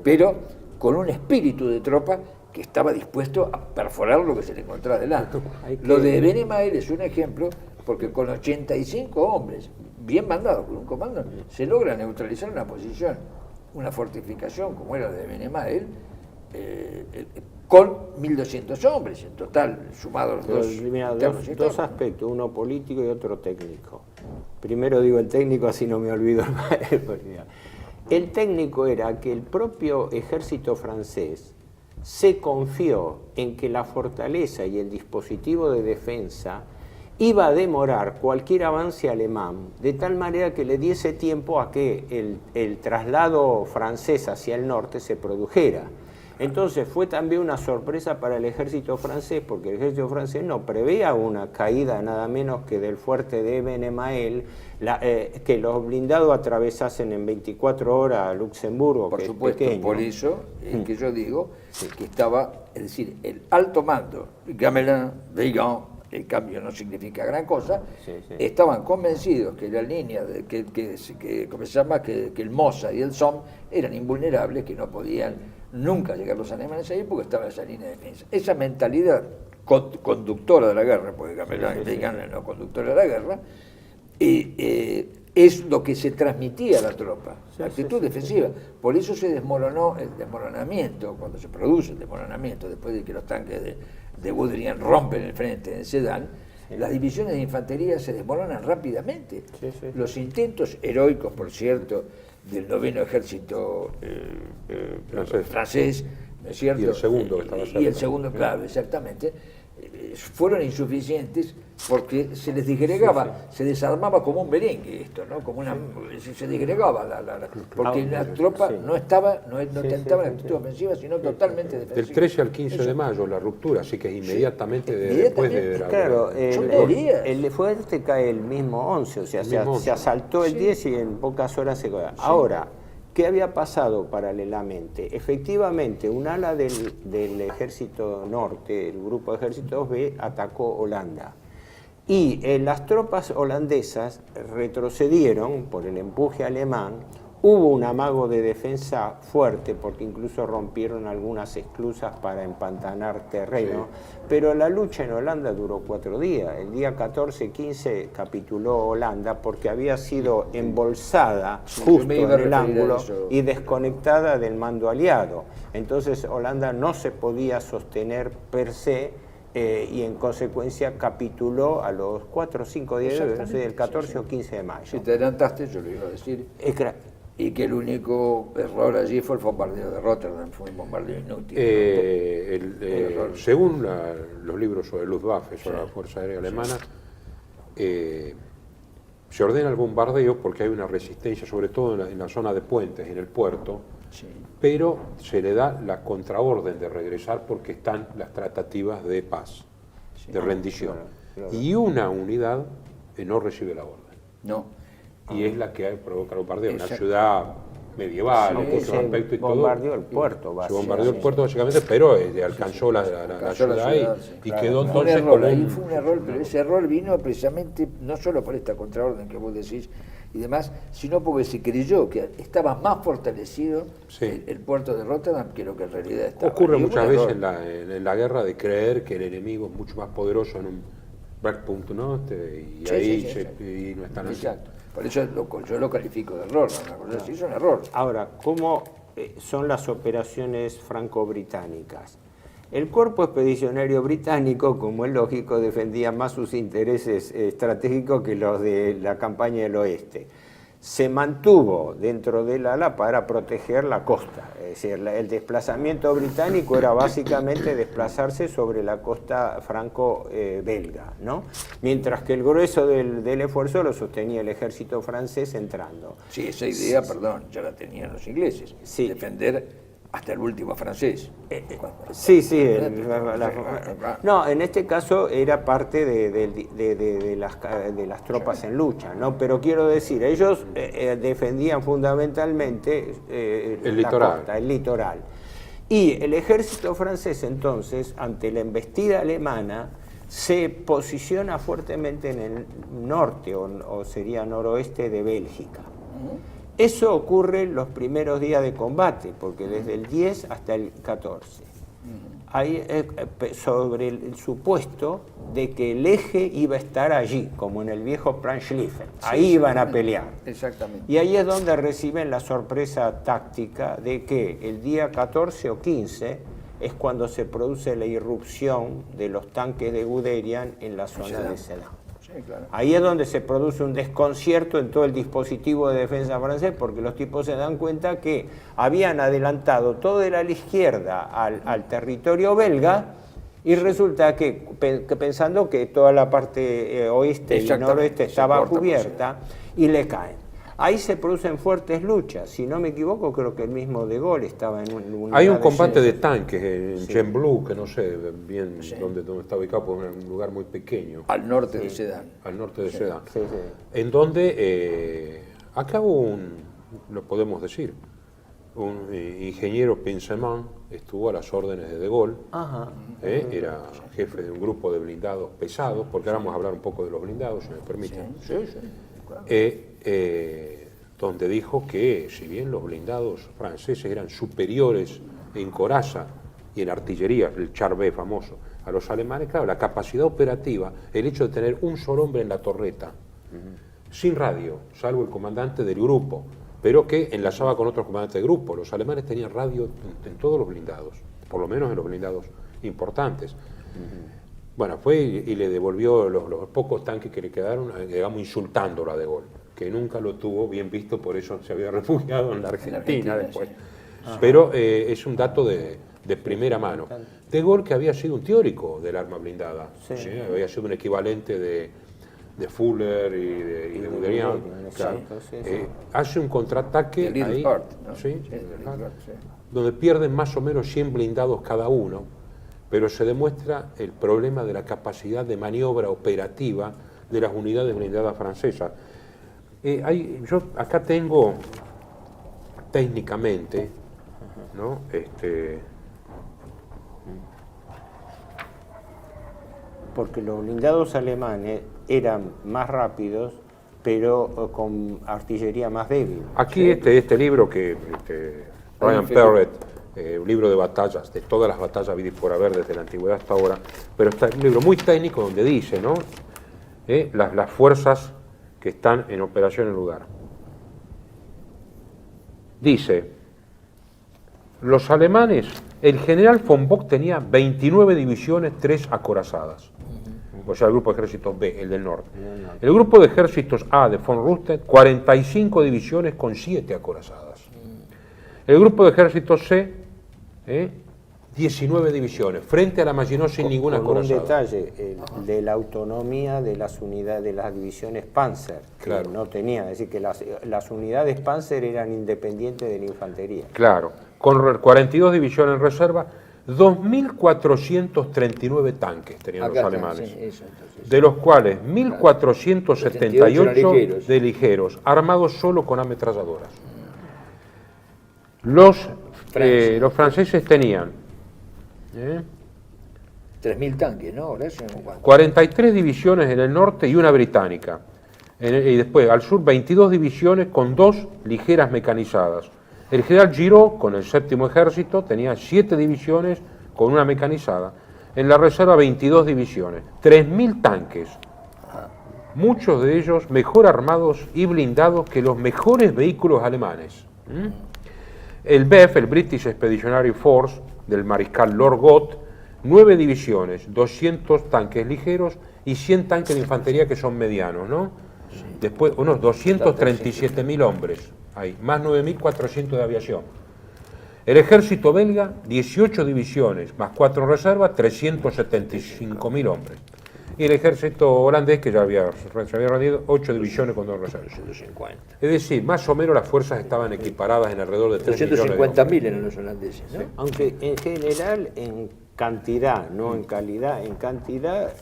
pero con un espíritu de tropa que estaba dispuesto a perforar lo que se le encontraba delante. Lo de Ben Emael es un ejemplo, porque con 85 hombres, bien mandados por un comando, se logra neutralizar una posición, una fortificación como era la de Ben Emael, con 1.200 hombres en total, sumados los dos. Mira, internos y dos externos. aspectos, uno político y otro técnico. Primero digo el técnico, así no me olvido. El técnico era que el propio ejército francés se confió en que la fortaleza y el dispositivo de defensa iba a demorar cualquier avance alemán, de tal manera que le diese tiempo a que el traslado francés hacia el norte se produjera. Entonces fue también una sorpresa para el ejército francés, porque el ejército francés no preveía una caída nada menos que del fuerte de Eben Emael, que los blindados atravesasen en 24 horas a Luxemburgo, Por que supuesto, es pequeño. por eso es que yo digo que estaba, es decir, el alto mando, Gamelin, Weygand, el cambio no significa gran cosa, Sí, sí. estaban convencidos que la línea, ¿cómo se llama? Que el Mossad y el Somme eran invulnerables, que no podían nunca llegar los alemanes ahí porque estaba esa línea de defensa. Esa mentalidad conductora de la guerra, porque Gana no conductora de la guerra, es lo que se transmitía a la tropa, la actitud defensiva. Por eso se desmoronó el desmoronamiento, cuando se produce el desmoronamiento, después de que los tanques de Guderian rompen el frente en Sedan, las divisiones de infantería se desmoronan rápidamente. Los intentos heroicos, por cierto, del 9º ejército francés, ¿no es cierto? Y el segundo que estaba cerca. Y el segundo, claro, exactamente, fueron insuficientes porque se les disgregaba, se desarmaba como un merengue esto, ¿no? Como se disgregaba porque la tropa no tentaba la actitud ofensiva, sino totalmente defensiva. Del 13 al 15 de mayo la ruptura, así que inmediatamente después de la... Claro, días. el fuerte cae el mismo 11, o sea, se asaltó el 10 y en pocas horas se cae. Ahora, ¿qué había pasado paralelamente? Efectivamente, un ala del ejército norte, el grupo de ejércitos B, atacó Holanda. Y las tropas holandesas retrocedieron por el empuje alemán. Hubo un amago de defensa fuerte, porque incluso rompieron algunas esclusas para empantanar terreno, pero la lucha en Holanda duró 4 días. El día 14-15 capituló Holanda porque había sido embolsada justo en el ángulo y desconectada del mando aliado. Entonces Holanda no se podía sostener per se, y en consecuencia capituló a los 4 o 5 días, no sé, del 14 o 15 de mayo. Si te adelantaste, yo lo iba a decir. Y que el único error allí fue el bombardeo de Rotterdam, fue un bombardeo inútil. Según los libros sobre Luftwaffe, sobre la Fuerza Aérea Alemana, se ordena el bombardeo porque hay una resistencia, sobre todo en la zona de puentes, en el puerto, pero se le da la contraorden de regresar porque están las tratativas de paz, de rendición. Claro. Y una unidad no recibe la orden. No. Y es la que provoca el bombardeo, una ciudad medieval, en muchos aspectos y todo. Bombardeó el puerto, básicamente. Se bombardeó el puerto, básicamente, pero alcanzó la ciudad y quedó entonces como ahí fue un error, pero ese error vino precisamente no solo por esta contraorden que vos decís y demás, sino porque se creyó que estaba más fortalecido el puerto de Rotterdam que lo que en realidad estaba. Ocurre muchas veces en la guerra de creer que el enemigo es mucho más poderoso en un breakpoint, ¿no? Y ahí no están así. Exacto. Por eso yo lo califico de error, ¿no? Es un error. Ahora, ¿cómo son las operaciones franco-británicas? El cuerpo expedicionario británico, como es lógico, defendía más sus intereses estratégicos que los de la campaña del oeste. Se mantuvo dentro del ala para proteger la costa, es decir, el desplazamiento británico era básicamente desplazarse sobre la costa franco-belga, ¿no? Mientras que el grueso del esfuerzo lo sostenía el ejército francés entrando. Sí, esa idea, ya la tenían los ingleses, defender hasta el último francés. No, en este caso era parte de las tropas en lucha, ¿no? Pero quiero decir, ellos defendían fundamentalmente el litoral. Y el ejército francés entonces, ante la embestida alemana, se posiciona fuertemente en el norte, o sería noroeste de Bélgica. Eso ocurre los primeros días de combate, porque desde el 10 hasta el 14. Hay sobre el supuesto de que el eje iba a estar allí, como en el viejo Plan Schlieffen. Ahí iban a pelear. Exactamente. Y ahí es donde reciben la sorpresa táctica de que el día 14 o 15 es cuando se produce la irrupción de los tanques de Guderian en la zona de Sedan. Claro. Ahí es donde se produce un desconcierto en todo el dispositivo de defensa francés, porque los tipos se dan cuenta que habían adelantado todo el ala izquierda al territorio belga, y resulta que pensando que toda la parte oeste y noroeste estaba cubierta, y le caen. Ahí se producen fuertes luchas. Si no me equivoco, creo que el mismo De Gaulle estaba en un... Hay un combate de tanques en Gembloux, que no sé bien dónde está ubicado, porque es un lugar muy pequeño. Al norte de Sedan. Al norte de Sedan. En donde acá hubo lo podemos decir, un ingeniero Pinceman estuvo a las órdenes de Gaulle, era jefe de un grupo de blindados pesados, porque ahora vamos a hablar un poco de los blindados, si me permiten, Claro. donde dijo que si bien los blindados franceses eran superiores en coraza y en artillería, el Char B famoso, a los alemanes, claro, la capacidad operativa, el hecho de tener un solo hombre en la torreta, sin radio, salvo el comandante del grupo, pero que enlazaba con otros comandantes de grupo. Los alemanes tenían radio en todos los blindados, por lo menos en los blindados importantes. Bueno, fue y le devolvió los pocos tanques que le quedaron, digamos, insultándolo a De Gaulle, que nunca lo tuvo bien visto, por eso se había refugiado en la Argentina después. Pero es un dato de primera mano. De Gaulle, que había sido un teórico del arma blindada, ¿sí? Había sido un equivalente de Fuller y de Guderian, claro. Hace un contraataque ahí, donde pierden más o menos 100 blindados cada uno, pero se demuestra el problema de la capacidad de maniobra operativa de las unidades blindadas francesas. Yo acá tengo técnicamente, ¿no? Porque los blindados alemanes eran más rápidos, pero con artillería más débil. Aquí este libro que Ryan Perrett, un libro de batallas, de todas las batallas habidas por haber desde la antigüedad hasta ahora, pero está un libro muy técnico donde dice, ¿no? Las fuerzas que están en operación en el lugar. Dice, los alemanes, el general von Bock tenía 29 divisiones, 3 acorazadas. O sea, el grupo de ejércitos B, el del norte. El grupo de ejércitos A de von Rundstedt, 45 divisiones con 7 acorazadas. El grupo de ejércitos C, 19 divisiones, frente a la Maginot sin ninguna acorazada. Un detalle, de la autonomía de las unidades, de las divisiones Panzer, que claro, no tenía, es decir, que las unidades Panzer eran independientes de la infantería. Claro, con 42 divisiones en reserva, 2.439 tanques tenían los alemanes, de los cuales 1.478 de ligeros, armados solo con ametralladoras. Los franceses tenían 3.000 tanques, ¿no? 43 divisiones en el norte y una británica. Y después, al sur, 22 divisiones con 2 ligeras mecanizadas. El general Giraud, con el 7º ejército, tenía 7 divisiones con una mecanizada. En la reserva, 22 divisiones. 3.000 tanques. Muchos de ellos mejor armados y blindados que los mejores vehículos alemanes. El BEF, el British Expeditionary Force, del mariscal Lord Gott, 9 divisiones, 200 tanques ligeros y 100 tanques de infantería que son medianos, ¿no? Después, unos 237.000 hombres, hay, más 9.400 de aviación. El ejército belga, 18 divisiones, más 4 en reserva, 375.000 hombres. Y el ejército holandés, que ya se había rendido, 8 divisiones con 2 reservas. 250. Es decir, más o menos las fuerzas estaban equiparadas en alrededor de 3 millones de hombres. 250.000 eran los holandeses, ¿no? Sí. Aunque en general, en cantidad, no en calidad, en cantidad,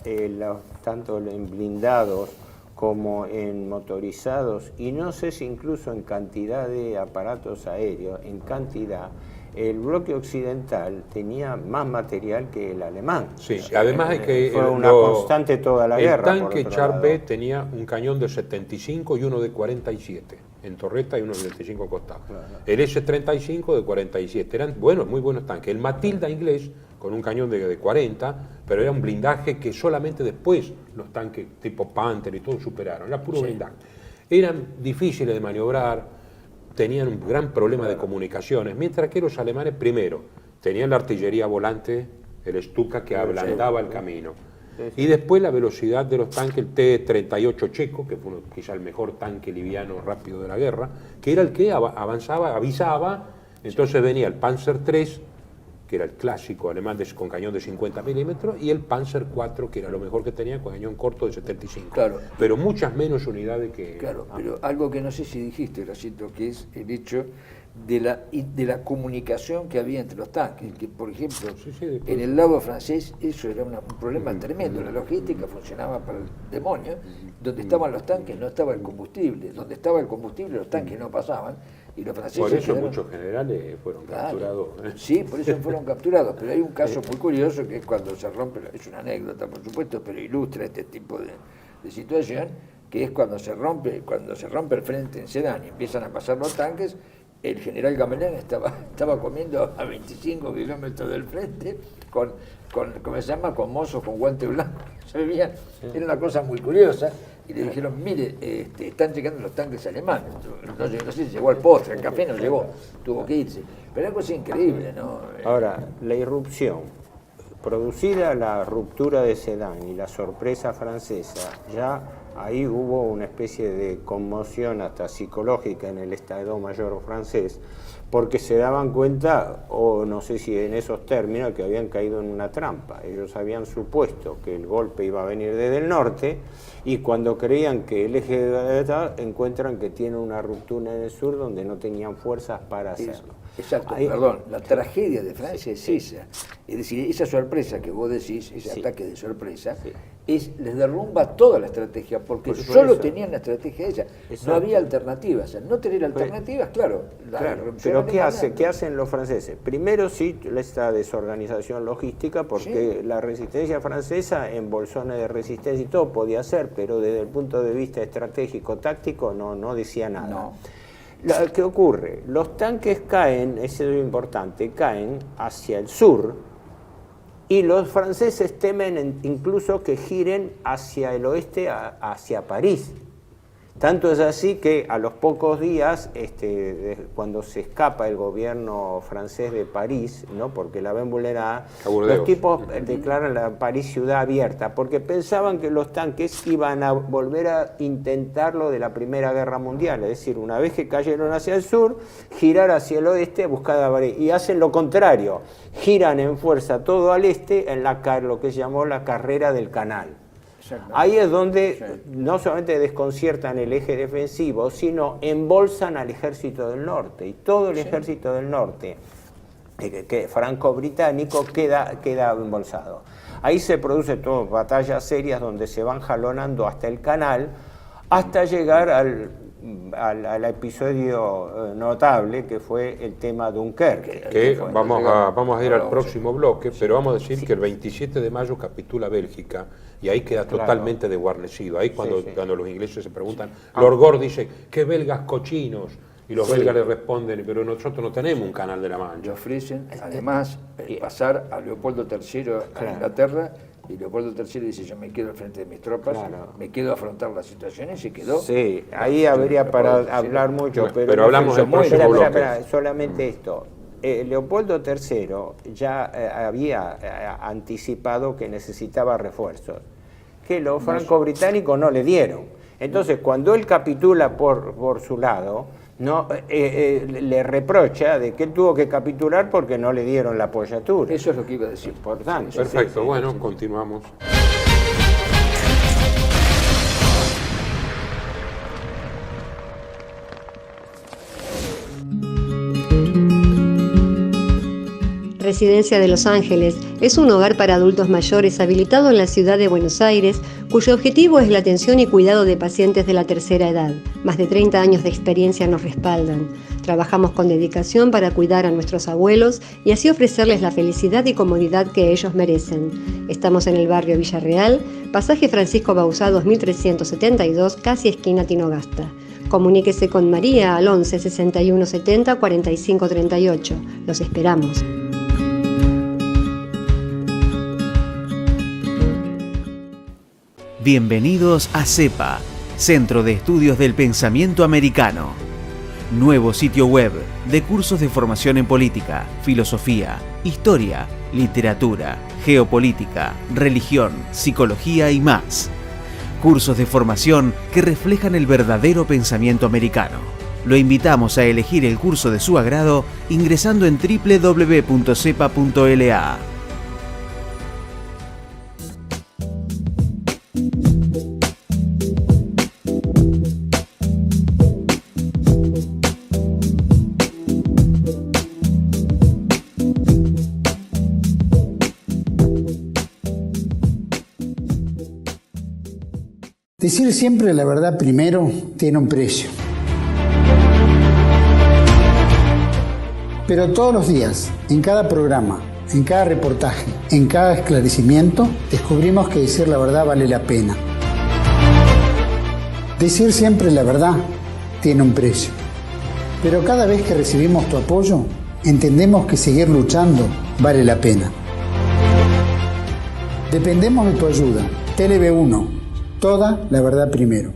tanto en blindados como en motorizados, y no sé si incluso en cantidad de aparatos aéreos, en cantidad, el bloque occidental tenía más material que el alemán. Sí, además hay que... Fue una constante toda la guerra. El tanque Char B tenía un cañón de 75 y uno de 47 en torreta y uno de 25 costados. Claro. El S-35 de 47. Eran buenos, muy buenos tanques. El Matilda inglés, con un cañón de 40, pero era un blindaje que solamente después los tanques tipo Panther y todo superaron. Era puro blindaje. Eran difíciles de maniobrar, tenían un gran problema de comunicaciones, mientras que los alemanes, primero, tenían la artillería volante, el Stuka, que ablandaba el camino. Y después la velocidad de los tanques, el T-38 checo, que fue quizá el mejor tanque liviano rápido de la guerra, que era el que avanzaba, avisaba, entonces venía el Panzer III, que era el clásico alemán con cañón de 50 milímetros, y el Panzer IV, que era lo mejor que tenía, con cañón corto de 75. Claro. Pero muchas menos unidades que... Claro, pero algo que no sé si dijiste, Gracito, que es el hecho de la comunicación que había entre los tanques, que por ejemplo, en el lado francés eso era un problema tremendo, la logística funcionaba para el demonio, donde estaban los tanques no estaba el combustible, donde estaba el combustible los tanques no pasaban, Y los franceses Por eso quedaron- muchos generales fueron Claro. capturados. Sí, por eso fueron capturados. Pero hay un caso muy curioso que es cuando se rompe, es una anécdota por supuesto, pero ilustra este tipo de situación, que es cuando se rompe el frente en Sedan y empiezan a pasar los tanques. El general Gamelin estaba comiendo a 25 kilómetros del frente con ¿cómo se llama? Con mozos con guante blanco. Se veía, era una cosa muy curiosa. Y le dijeron, mire, están llegando los tanques alemanes. No sé si llegó al postre, el café no llegó, tuvo que irse. Pero es una cosa increíble, ¿no? Ahora, la irrupción, producida la ruptura de Sedan y la sorpresa francesa, ya ahí hubo una especie de conmoción hasta psicológica en el Estado Mayor francés, porque se daban cuenta, o no sé si en esos términos, que habían caído en una trampa. Ellos habían supuesto que el golpe iba a venir desde el norte, y cuando creían que el eje de Gaeta, encuentran que tiene una ruptura en el sur donde no tenían fuerzas para hacerlo. Exacto, Ahí- perdón, la tragedia de Francia es esa. Es decir, esa sorpresa que vos decís, ese Sí. ataque de sorpresa, Sí. les derrumba toda la estrategia, porque Por solo eso. tenían la estrategia esa. Exacto. No había alternativas. Al no tener alternativas, claro, la Claro, irrupción pero ¿qué alemana- ¿qué hacen los franceses? Primero sí, esta desorganización logística, porque la resistencia francesa en bolsones de resistencia y todo podía ser, pero desde el punto de vista estratégico, táctico, no decía nada. No. ¿Qué ocurre? Los tanques caen, eso es lo importante, caen hacia el sur, y los franceses temen incluso que giren hacia el oeste, hacia París. Tanto es así que a los pocos días, cuando se escapa el gobierno francés de París, ¿no? Porque la ven vulnerada, A Burdeos. los tipos declaran la París ciudad abierta, porque pensaban que los tanques iban a volver a intentarlo de la Primera Guerra Mundial, es decir, una vez que cayeron hacia el sur, girar hacia el oeste a buscar a París, y hacen lo contrario, giran en fuerza todo al este en lo que se llamó la carrera del Canal. Exactamente. Ahí es donde no solamente desconciertan el eje defensivo, sino embolsan al ejército del norte. Y todo el ejército del norte, que franco-británico, queda embolsado. Ahí se producen todas batallas serias donde se van jalonando hasta el canal, hasta llegar al episodio notable que fue el tema Dunkerque. Que Bueno, vamos a ir al ahora, próximo bloque, pero vamos a decir que el 27 de mayo capitula Bélgica y ahí queda totalmente desguarnecido. Ahí cuando los ingleses se preguntan, Lord Gore dice, ¿qué belgas cochinos? Y los belgas le responden, pero nosotros no tenemos un canal de la Le Mancha. ofrecen, además, pasar a Leopoldo III a Inglaterra, y Leopoldo III dice, yo me quedo al frente de mis tropas, Claro. me quedo a afrontar las situaciones, y se quedó. Sí, ahí habría para hablar mucho, Bueno, pero, pero hablamos del próximo Espera, bloque. solamente esto. Leopoldo III ya había anticipado que necesitaba refuerzos, que los franco-británicos no le dieron. Entonces, cuando él capitula por su lado, le reprocha de que él tuvo que capitular porque no le dieron la apoyatura. Eso es lo que iba a decir. Importante. Sí, Perfecto, bueno, continuamos. Residencia de Los Ángeles es un hogar para adultos mayores habilitado en la ciudad de Buenos Aires, cuyo objetivo es la atención y cuidado de pacientes de la tercera edad. Más de 30 años de experiencia nos respaldan. Trabajamos con dedicación para cuidar a nuestros abuelos y así ofrecerles la felicidad y comodidad que ellos merecen. Estamos en el barrio Villarreal, pasaje Francisco Bauzá 2372, casi esquina Tinogasta. Comuníquese con María al 11 61 70 45 38. Los esperamos. Bienvenidos a CEPA, Centro de Estudios del Pensamiento Americano. Nuevo sitio web de cursos de formación en política, filosofía, historia, literatura, geopolítica, religión, psicología y más. Cursos de formación que reflejan el verdadero pensamiento americano. Lo invitamos a elegir el curso de su agrado ingresando en www.cepa.la. Decir siempre la verdad primero tiene un precio. Pero todos los días, en cada programa, en cada reportaje, en cada esclarecimiento, descubrimos que decir la verdad vale la pena. Decir siempre la verdad tiene un precio. Pero cada vez que recibimos tu apoyo, entendemos que seguir luchando vale la pena. Dependemos de tu ayuda. TLV1, toda la verdad primero.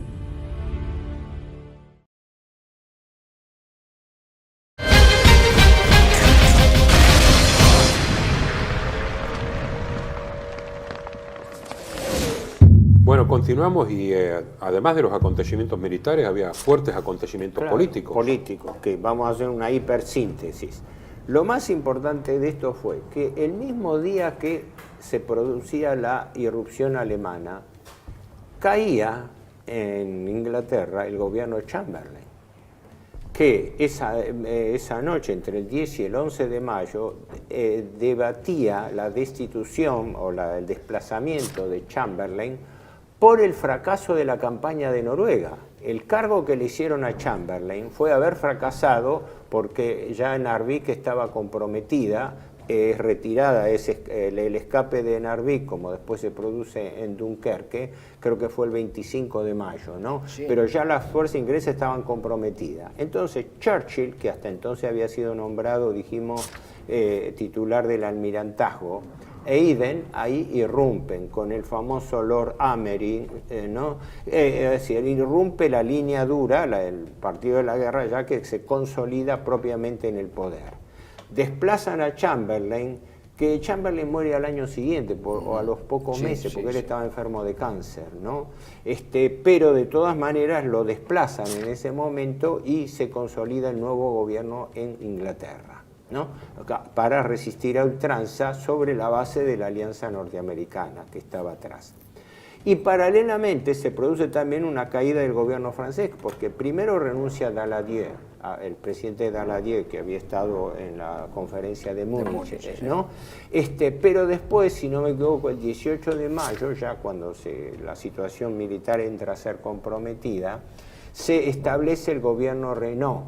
Bueno, continuamos y además de los acontecimientos militares había fuertes acontecimientos políticos. Políticos, que vamos a hacer una hipersíntesis. Lo más importante de esto fue que el mismo día que se producía la irrupción alemana, caía en Inglaterra el gobierno Chamberlain, que esa noche, entre el 10 y el 11 de mayo, debatía la destitución o el desplazamiento de Chamberlain por el fracaso de la campaña de Noruega. El cargo que le hicieron a Chamberlain fue haber fracasado porque ya Narvik estaba comprometida, retirada el escape de Narvik, como después se produce en Dunkerque, creo que fue el 25 de mayo, ¿no? Sí. Pero ya las fuerzas inglesas estaban comprometidas. Entonces Churchill, que hasta entonces había sido nombrado, dijimos, titular del almirantazgo, e Eden ahí irrumpen con el famoso Lord Amery, ¿no? Es decir, irrumpe la línea dura, el partido de la guerra, ya que se consolida propiamente en el poder. Desplazan a Chamberlain, que Chamberlain muere al año siguiente o a los pocos meses, porque él estaba enfermo de cáncer, ¿no? Pero de todas maneras lo desplazan en ese momento y se consolida el nuevo gobierno en Inglaterra, ¿no? Para resistir a ultranza sobre la base de la alianza norteamericana que estaba atrás. Y paralelamente se produce también una caída del gobierno francés, porque primero renuncia Daladier, el presidente Daladier, que había estado en la conferencia de Múnich, ¿no? Pero después, si no me equivoco, el 18 de mayo, ya cuando la situación militar entra a ser comprometida, se establece el gobierno Renault,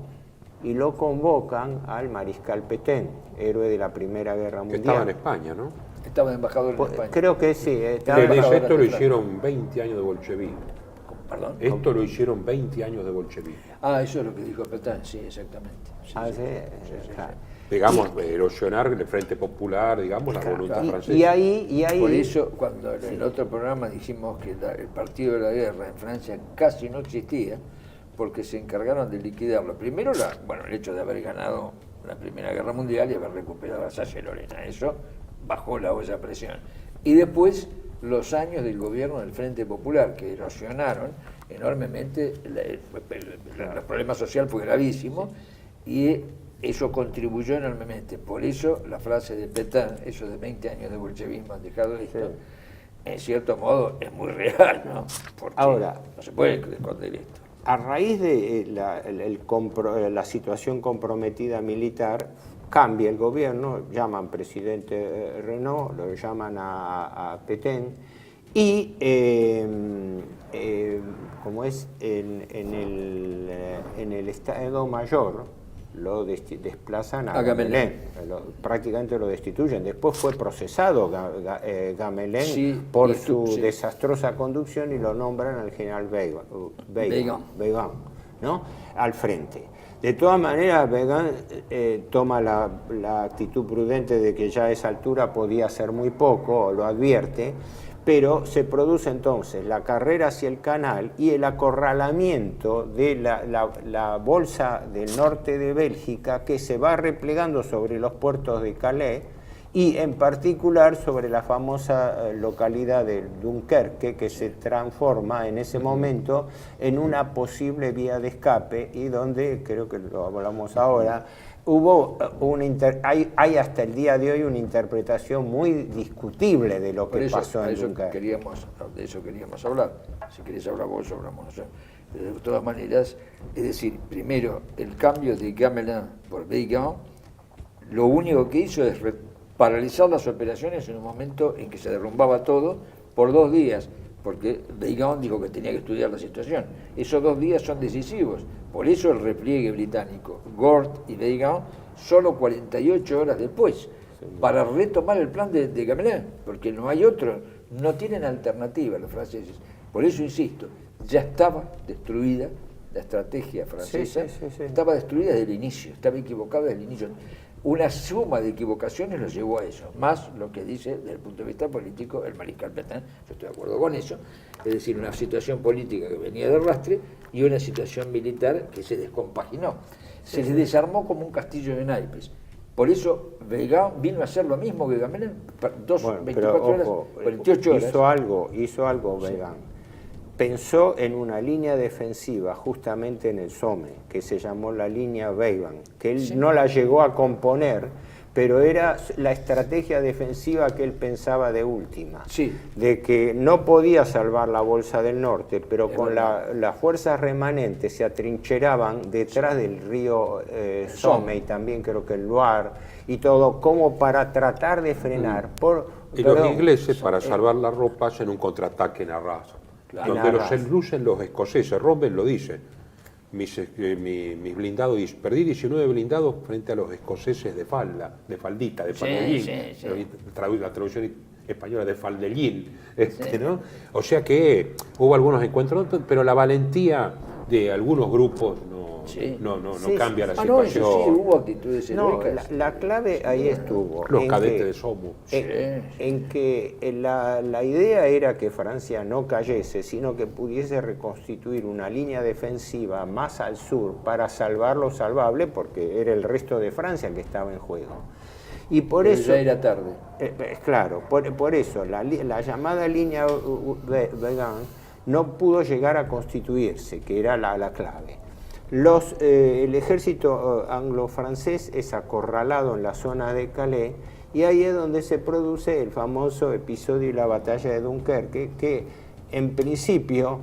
y lo convocan al mariscal Pétain, héroe de la Primera Guerra Mundial. Que estaba en España, ¿no? Estaba embajador en España. Creo que sí. Esto lo hicieron 20 años de bolchevismo. ¿Perdón? Esto lo hicieron 20 años de bolchevismo. Eso es lo que dijo Pétain, sí, exactamente. Claro. Digamos, erosionar el Frente Popular, digamos, la voluntad francesa. Y ahí... Por eso, cuando en el otro programa dijimos que el partido de la guerra en Francia casi no existía, porque se encargaron de liquidarlo. Primero, el hecho de haber ganado la Primera Guerra Mundial y haber recuperado Alsacia y Lorena, eso bajó la olla a presión. Y después, los años del gobierno del Frente Popular, que erosionaron enormemente, el problema social fue gravísimo, y eso contribuyó enormemente. Por eso, la frase de Pétain, eso de 20 años de bolchevismo han dejado esto, en cierto modo es muy real, ¿no? Porque ahora, no se puede esconder esto. A raíz de la situación comprometida militar, cambia el gobierno, llaman presidente Renault, lo llaman a Pétain, y como es en el Estado Mayor, lo desplazan a Gamelin, prácticamente lo destituyen. Después fue procesado Gamelin por su desastrosa conducción y lo nombran al general Weygand, ¿no? Al frente. De todas maneras, Weygand toma la actitud prudente de que ya a esa altura podía hacer muy poco, lo advierte, pero se produce entonces la carrera hacia el canal y el acorralamiento de la bolsa del norte de Bélgica, que se va replegando sobre los puertos de Calais y en particular sobre la famosa localidad de Dunkerque, que se transforma en ese momento en una posible vía de escape, y donde, creo que lo hablamos ahora, hubo hay hasta el día de hoy una interpretación muy discutible de lo que pasó en Dunkerque. De eso queríamos hablar. Si querés hablar vos, hablamos nosotros. De todas maneras, es decir, primero, el cambio de Gamelin por Weygand, lo único que hizo es paralizar las operaciones en un momento en que se derrumbaba todo por 2 días, porque Weygand dijo que tenía que estudiar la situación. Esos 2 días son decisivos, Por eso el repliegue británico, Gort y Weygand, solo 48 horas después, para retomar el plan de Gamelin, porque no hay otro, no tienen alternativa los franceses. Por eso insisto, ya estaba destruida la estrategia francesa, estaba destruida desde el inicio, estaba equivocada desde el inicio. Una suma de equivocaciones los llevó a eso, más lo que dice desde el punto de vista político el mariscal Pétain, yo estoy de acuerdo con eso, es decir, una situación política que venía de arrastre y una situación militar que se descompaginó. Se les desarmó como un castillo de naipes. Por eso Weygand vino a hacer lo mismo que Gamelin, 24 horas, 48 horas. Hizo algo Weygand. Pensó en una línea defensiva justamente en el Somme, que se llamó la línea Weygand, que él no la llegó a componer, pero era la estrategia defensiva que él pensaba de última, de que no podía salvar la Bolsa del Norte, pero con las fuerzas remanentes se atrincheraban detrás del río Somme y también creo que el Loire y todo, como para tratar de frenar. Los ingleses, para salvar la ropa, hacen un contraataque en Arras. Donde los escoceses, Rommel lo dice, mis blindados, perdí 19 blindados frente a los escoceses de faldita, de faldellín, la traducción española de faldellín, ¿no? O sea que hubo algunos encuentros, pero la valentía de algunos grupos no cambia la situación. Hubo actitudes heroicas. La clave ahí estuvo. Los cadetes de Somme. En que la idea era que Francia no cayese, sino que pudiese reconstituir una línea defensiva más al sur para salvar lo salvable, porque era el resto de Francia que estaba en juego. Y por Pero eso ya era tarde. Claro, por eso la llamada línea Weygand no pudo llegar a constituirse, que era la clave. El ejército anglo-francés es acorralado en la zona de Calais y ahí es donde se produce el famoso episodio y la batalla de Dunkerque, que en principio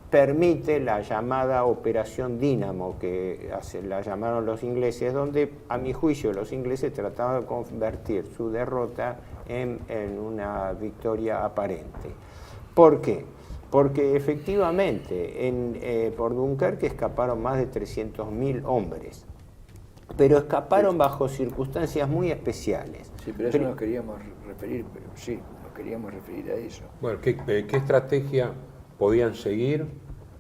permite la llamada Operación Dínamo, que la llamaron los ingleses, donde a mi juicio los ingleses trataban de convertir su derrota en una victoria aparente. ¿Por qué? Porque efectivamente por Dunkerque escaparon más de 300.000 hombres, pero escaparon bajo circunstancias muy especiales. Sí, pero eso nos queríamos referir, a eso. Bueno, ¿qué estrategia podían seguir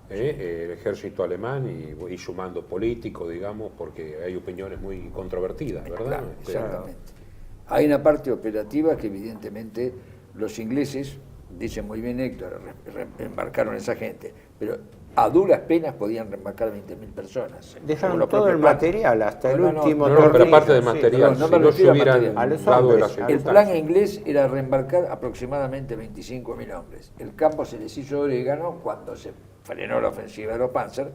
el ejército alemán y sumando políticos, digamos, porque hay opiniones muy controvertidas, ¿verdad? Claro, exactamente. Hay una parte operativa que evidentemente los ingleses, dice muy bien Héctor, reembarcaron a esa gente, pero a duras penas podían reembarcar 20.000 personas. Dejaron todo el material, hasta el último tornillo. Pero aparte de material, si no se hubieran dado de la segunda. El plan inglés era reembarcar aproximadamente 25.000 hombres. El campo se les hizo orégano cuando se frenó la ofensiva de los Panzer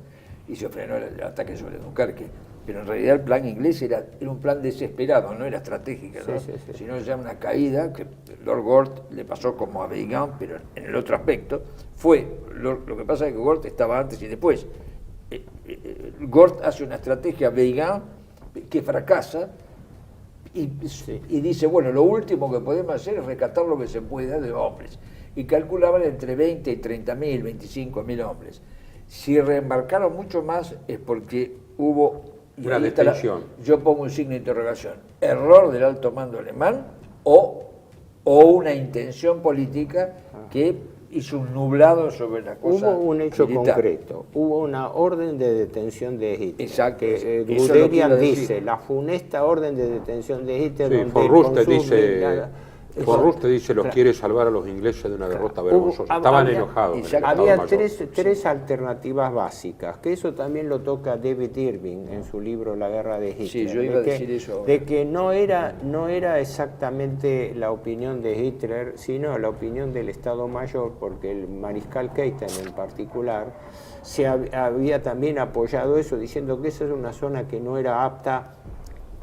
y se frenó el ataque sobre Dunkerque. Pero en realidad el plan inglés era un plan desesperado, no era estratégico, ¿no? Sino ya una caída que Lord Gort le pasó como a Weygand, pero en el otro aspecto lo que pasa es que Gort estaba antes y después. Gort hace una estrategia Weygand que fracasa y dice, bueno, lo último que podemos hacer es rescatar lo que se pueda de hombres. Y calculaban entre 20 y 30.000, 25.000 hombres. Si reembarcaron mucho más es porque hubo una detención. Yo pongo un signo de interrogación. ¿Error del alto mando alemán o una intención política que hizo un nublado sobre la cosa? Hubo un hecho militar concreto, hubo una orden de detención de Hitler. Exacto. Que Guderian dice, la funesta orden de detención de Hitler. Sí, von Rust dice, los quiere salvar a los ingleses de una derrota vergonzosa. Estaban enojados. Había tres alternativas básicas, que eso también lo toca David Irving en su libro La guerra de Hitler. Sí, yo iba a decir eso. De que no era exactamente la opinión de Hitler, sino la opinión del Estado Mayor, porque el mariscal Keitel en particular había también apoyado eso, diciendo que esa es una zona que no era apta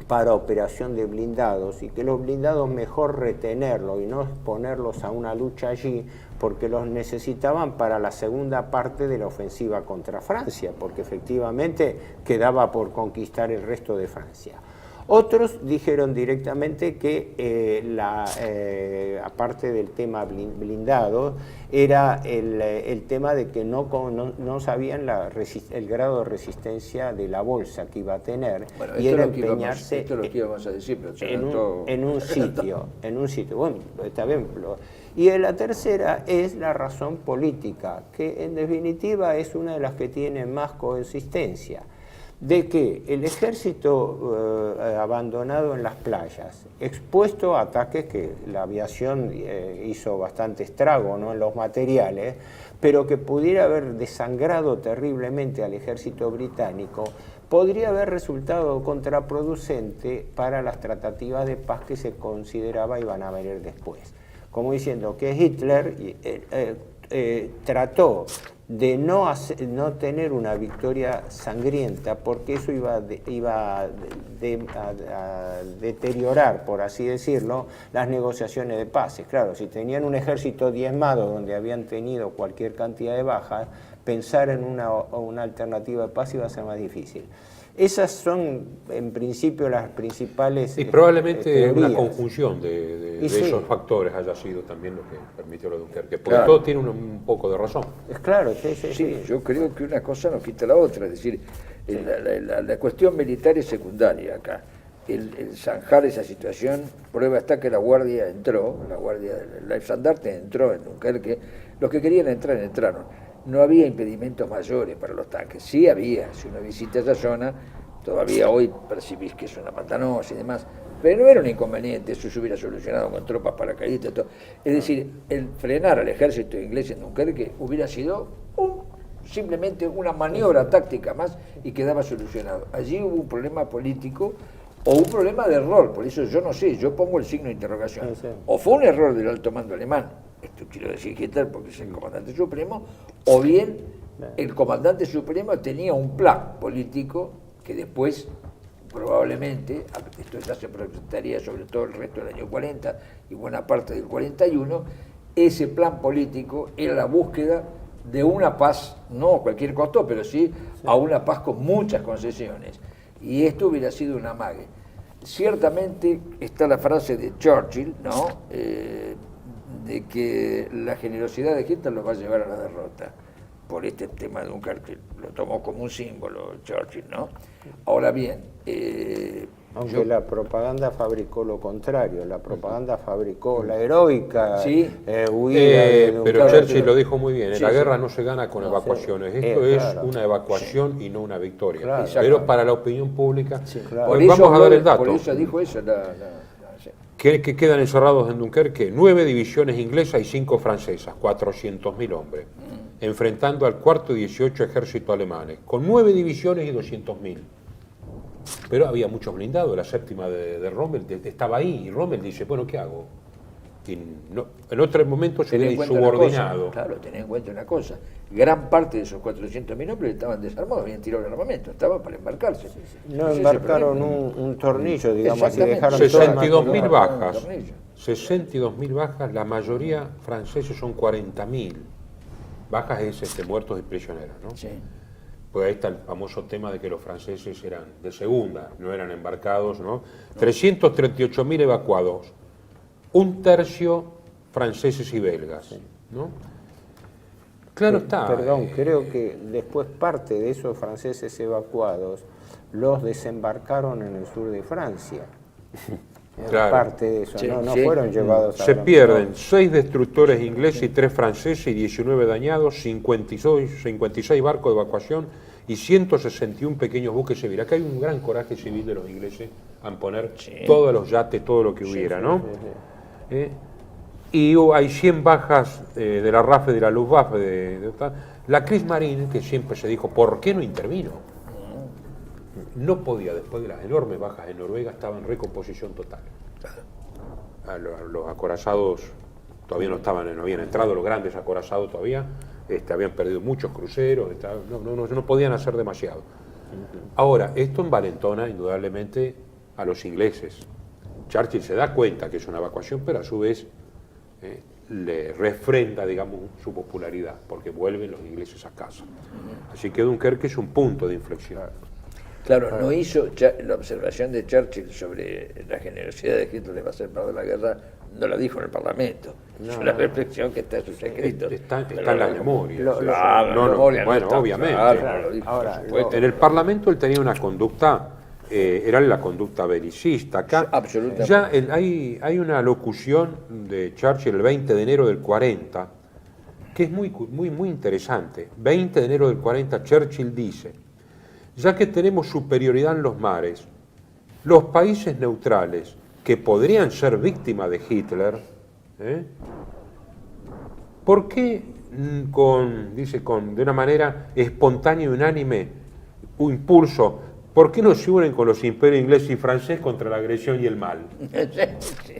para operación de blindados y que los blindados mejor retenerlos y no exponerlos a una lucha allí porque los necesitaban para la segunda parte de la ofensiva contra Francia, porque efectivamente quedaba por conquistar el resto de Francia. Otros dijeron directamente que aparte del tema blindado, era el tema de que no sabían el grado de resistencia de la bolsa que iba a tener, bueno, y era empeñarse esto es lo que íbamos a decir, pero en un sitio. Bueno, está bien. Y la tercera es la razón política, que en definitiva es una de las que tiene más consistencia, de que el ejército abandonado en las playas, expuesto a ataques que la aviación hizo bastante estrago, ¿no?, en los materiales, pero que pudiera haber desangrado terriblemente al ejército británico, podría haber resultado contraproducente para las tratativas de paz que se consideraba iban a venir después. Como diciendo que Hitler trató de no tener una victoria sangrienta, porque eso iba a deteriorar, por así decirlo, las negociaciones de paz. Claro, si tenían un ejército diezmado donde habían tenido cualquier cantidad de bajas, pensar en una alternativa de paz iba a ser más difícil. Esas son, en principio, las principales y probablemente teorías. Una conjunción de sí, esos factores haya sido también lo que permitió lo de Dunkerque, porque claro, todo tiene un poco de razón. Es claro, sí. Sí, yo creo que una cosa no quita la otra, es decir, la cuestión militar es secundaria acá. El zanjar esa situación, prueba está que la guardia entró, el estandarte entró en Dunkerque, los que querían entrar entraron. No había impedimentos mayores para los tanques, sí había, si uno visita esa zona, todavía hoy percibís que es una pantanosa y demás, pero no era un inconveniente, eso se hubiera solucionado con tropas paracaidistas, todo. Es decir, el frenar al ejército inglés en Dunkerque hubiera sido simplemente una maniobra táctica más y quedaba solucionado. Allí hubo un problema político o un problema de error, por eso yo no sé, yo pongo el signo de interrogación. Sí. O fue un error del alto mando alemán, esto quiero decir Hitler porque es el comandante supremo, o bien el comandante supremo tenía un plan político que después probablemente, esto ya se presentaría sobre todo el resto del año 40 y buena parte del 41, ese plan político era la búsqueda de una paz, no a cualquier costo, pero sí a una paz con muchas concesiones. Y esto hubiera sido un amague. Ciertamente está la frase de Churchill, ¿no?, de que la generosidad de Hitler lo va a llevar a la derrota por este tema de Dunkerque, lo tomó como un símbolo Churchill, ¿no? Ahora bien, aunque la propaganda fabricó lo contrario, la propaganda fabricó la heroica huida de Dunkerque. Pero Churchill lo dijo muy bien, Sí, la guerra sí. no se gana con evacuaciones, esto es claro. una evacuación y no una victoria. Claro. Pero para la opinión pública, claro. pues vamos a dar el dato. Por eso dijo eso. Sí. Que quedan encerrados en Dunkerque 9 divisiones inglesas y 5 francesas, 400.000 hombres, enfrentando al cuarto y 18 ejércitos alemanes, con 9 divisiones y 200.000. Pero había muchos blindados, la séptima de Rommel estaba ahí, y Rommel dice, bueno, ¿qué hago? Y no, en otro momento se ve insubordinado. Claro, tened en cuenta una cosa, gran parte de esos 400.000 hombres estaban desarmados, habían tirado el armamento, estaban para embarcarse. No embarcaron un tornillo, digamos así, dejaron 62.000 bajas, Un tornillo. 62.000 bajas, la mayoría franceses son 40.000. Bajas es muertos y prisioneros, ¿no? Sí. Pues ahí está el famoso tema de que los franceses eran de segunda, no eran embarcados, ¿no? 338.000 evacuados, un tercio franceses y belgas, ¿no? Claro está. Perdón, creo que después parte de esos franceses evacuados los desembarcaron en el sur de Francia. Claro. Parte de eso, Sí, no sí. fueron llevados a Se Gran pierden Bretaña. 6 destructores ingleses y 3 franceses y 19 dañados, 56 barcos de evacuación y 161 pequeños buques civiles. Acá hay un gran coraje civil de los ingleses en poner todos los yates, todo lo que hubiera, ¿no? Y hay 100 bajas de la RAF y de la Luftwaffe. La Kriegsmarine, que siempre se dijo, ¿por qué no intervino? No podía, después de las enormes bajas en Noruega, estaba en recomposición total. Los acorazados todavía no habían entrado, los grandes acorazados todavía, habían perdido muchos cruceros, no podían hacer demasiado. Ahora, esto envalentona indudablemente a los ingleses. Churchill se da cuenta que es una evacuación, pero a su vez le refrenda, digamos, su popularidad, porque vuelven los ingleses a casa. Así que Dunkerque es un punto de inflexión. Claro, no hizo la observación de Churchill sobre la generosidad de Hitler de hacer parar la guerra, no la dijo en el Parlamento. Es una reflexión que está en sus escritos. Está en la memoria. Bueno, obviamente. Claro, lo dijo, Ahora, En el Parlamento él tenía una conducta, era la conducta belicista. Acá absolutamente. ya hay una locución de Churchill el 20 de enero del 40, que es muy interesante. 20 de enero del 40, Churchill dice: ya que tenemos superioridad en los mares, los países neutrales que podrían ser víctimas de Hitler, ¿por qué de una manera espontánea y unánime, un impulso, por qué no se unen con los imperios inglés y francés contra la agresión y el mal? Sí.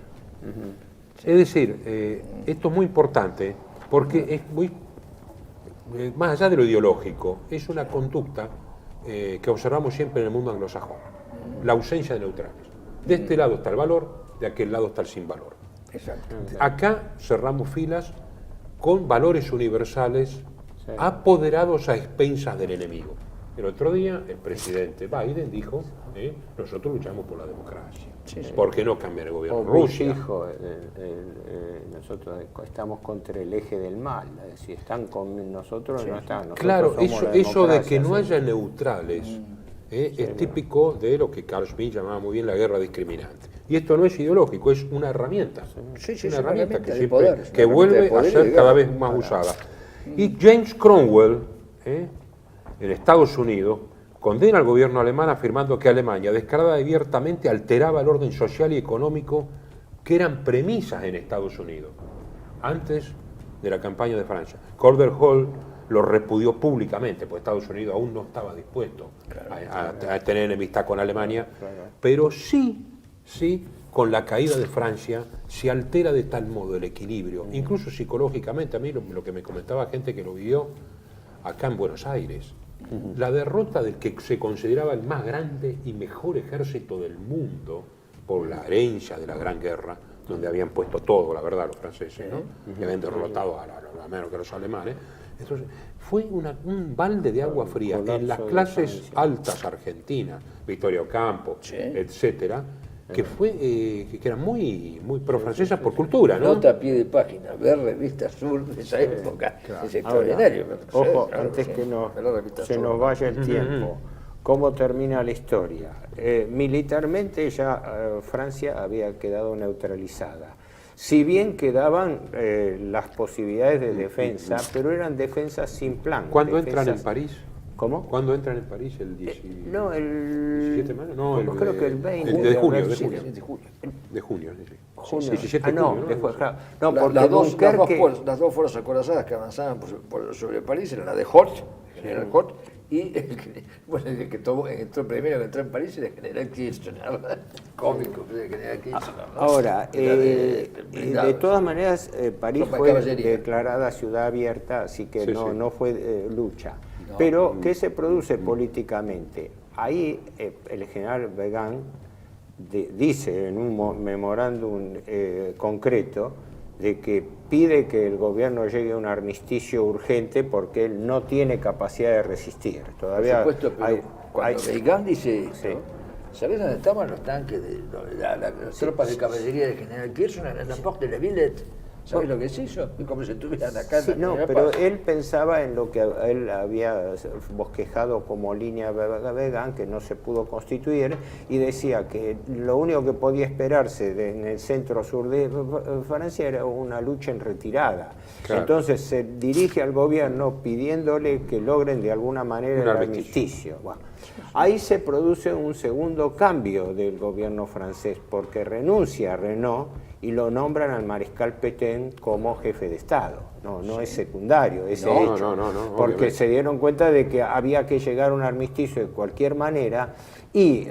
Es decir, esto es muy importante porque es más allá de lo ideológico, es una conducta que observamos siempre en el mundo anglosajón, la ausencia de neutrales. De este lado está el valor, de aquel lado está el sin valor. Exacto. Acá cerramos filas con valores universales apoderados a expensas del enemigo. El otro día el presidente Biden dijo, nosotros luchamos por la democracia. ¿Por qué no cambiar el gobierno de Rusia? Dijo, nosotros estamos contra el eje del mal. Si están con nosotros, no están. Nosotros claro, somos eso de que democracia, no haya neutrales es típico de lo que Carl Schmitt llamaba muy bien la guerra discriminante. Y esto no es ideológico, es una herramienta. Una herramienta que, de poder, que vuelve a ser cada vez más usada. Y James Cromwell, en Estados Unidos, condena al gobierno alemán afirmando que Alemania descarada y abiertamente alteraba el orden social y económico que eran premisas en Estados Unidos, antes de la campaña de Francia. Calder Hall lo repudió públicamente, porque Estados Unidos aún no estaba dispuesto a tener enemistad con Alemania, pero sí, con la caída de Francia se altera de tal modo el equilibrio, incluso psicológicamente. A mí lo que me comentaba gente que lo vivió acá en Buenos Aires, la derrota del que se consideraba el más grande y mejor ejército del mundo por la herencia de la Gran Guerra, donde habían puesto todo, la verdad, los franceses, ¿no? Y habían derrotado a menos que los alemanes. Entonces, fue un balde de agua fría en las clases altas argentinas, Victoria Ocampo, etcétera, que eran muy pro-francesas por cultura, ¿no? Nota a pie de página, ver Revista Sur de esa época, es extraordinario. Ahora, ojo, antes que se nos vaya el tiempo, ¿cómo termina la historia? Militarmente ya Francia había quedado neutralizada. Si bien quedaban las posibilidades de defensa, pero eran defensas sin plan. ¿Cuándo entran en París? ¿Cómo? ¿Cuándo entran en París? ¿El 17 de mayo? No, creo que el 20. De junio. De junio, sí. Junio. 17 de junio, después, ¿no? No, porque las dos fuerzas acorazadas que avanzaban sobre París eran la de Hort, el general Hort, y el que entró primero que entró en París era el general Kirchner, cómico, el general Kirchner, ¿no? Ahora, de todas maneras, París fue declarada ciudad abierta, así que no fue lucha. Pero, ¿qué se produce políticamente? Ahí el general Weygand dice en un memorándum concreto de que pide que el gobierno llegue a un armisticio urgente porque él no tiene capacidad de resistir. Todavía por supuesto, pero cuando Weygand dice esto, ¿sabés dónde estaban los tanques de las tropas de caballería del general Kirchner? En la Porte de la Villette. ¿Sabes lo que se hizo? Y como si estuvieran acá. Sí, no, pero él pensaba en lo que él había bosquejado como línea Weygand, que no se pudo constituir, y decía que lo único que podía esperarse en el centro-sur de Francia era una lucha en retirada. Claro. Entonces se dirige al gobierno pidiéndole que logren de alguna manera el armisticio. Bueno, ahí se produce un segundo cambio del gobierno francés, porque renuncia a Renaud y lo nombran al mariscal Pétain como jefe de Estado. No es secundario ese hecho, porque obviamente se dieron cuenta de que había que llegar a un armisticio de cualquier manera y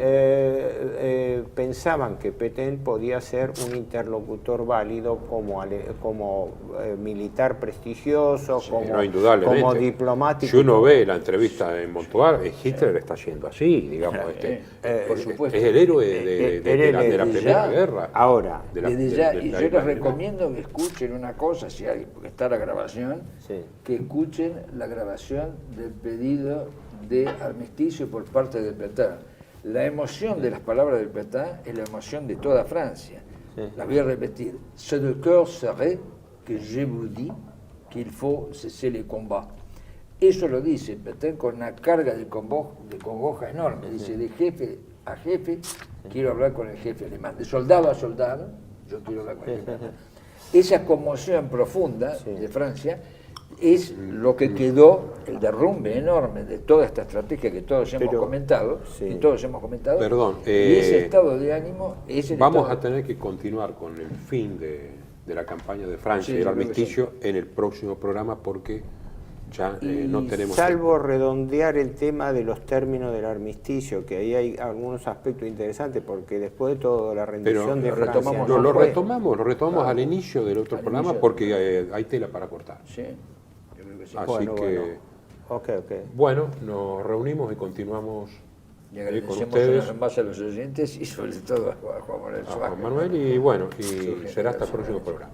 pensaban que Pétain podía ser un interlocutor válido como militar prestigioso, como diplomático. Si uno ve la entrevista en Montoir, Hitler está yendo así, digamos, por supuesto. Es el héroe de la Primera Guerra. Ahora, y yo les recomiendo que escuchen una cosa, porque está la grabación, que escuchen la grabación del pedido de armisticio por parte de Pétain. La emoción de las palabras de Pétain es la emoción de toda Francia. La voy a repetir. C'est de cœur serré que je vous dis qu'il faut cesser les combats. Eso lo dice Pétain con una carga de congoja enorme. Dice, de jefe a jefe, quiero hablar con el jefe alemán. De soldado a soldado, yo quiero hablar con el jefe alemán. Esa conmoción profunda de Francia es lo que quedó, el derrumbe enorme de toda esta estrategia que todos hemos comentado, Perdón, y ese estado de ánimo es el vamos estado a tener que continuar con el fin de la campaña de Francia Sí, y el yo creo que armisticio en el próximo programa, porque ya no tenemos Salvo redondear el tema de los términos del armisticio, que ahí hay algunos aspectos interesantes, porque después de todo la rendición de lo Francia... retomamos Lo fue. retomamos al inicio del otro Al programa, inicio. porque hay tela para cortar. Sí, yo creo que sí. Así que, Ok. bueno, nos reunimos y continuamos Y con agradecemos ustedes, una vez más a los oyentes y sobre todo a Juan Manuel a Suárez. Juan Manuel, y bueno, y Su será hasta el generación. próximo programa.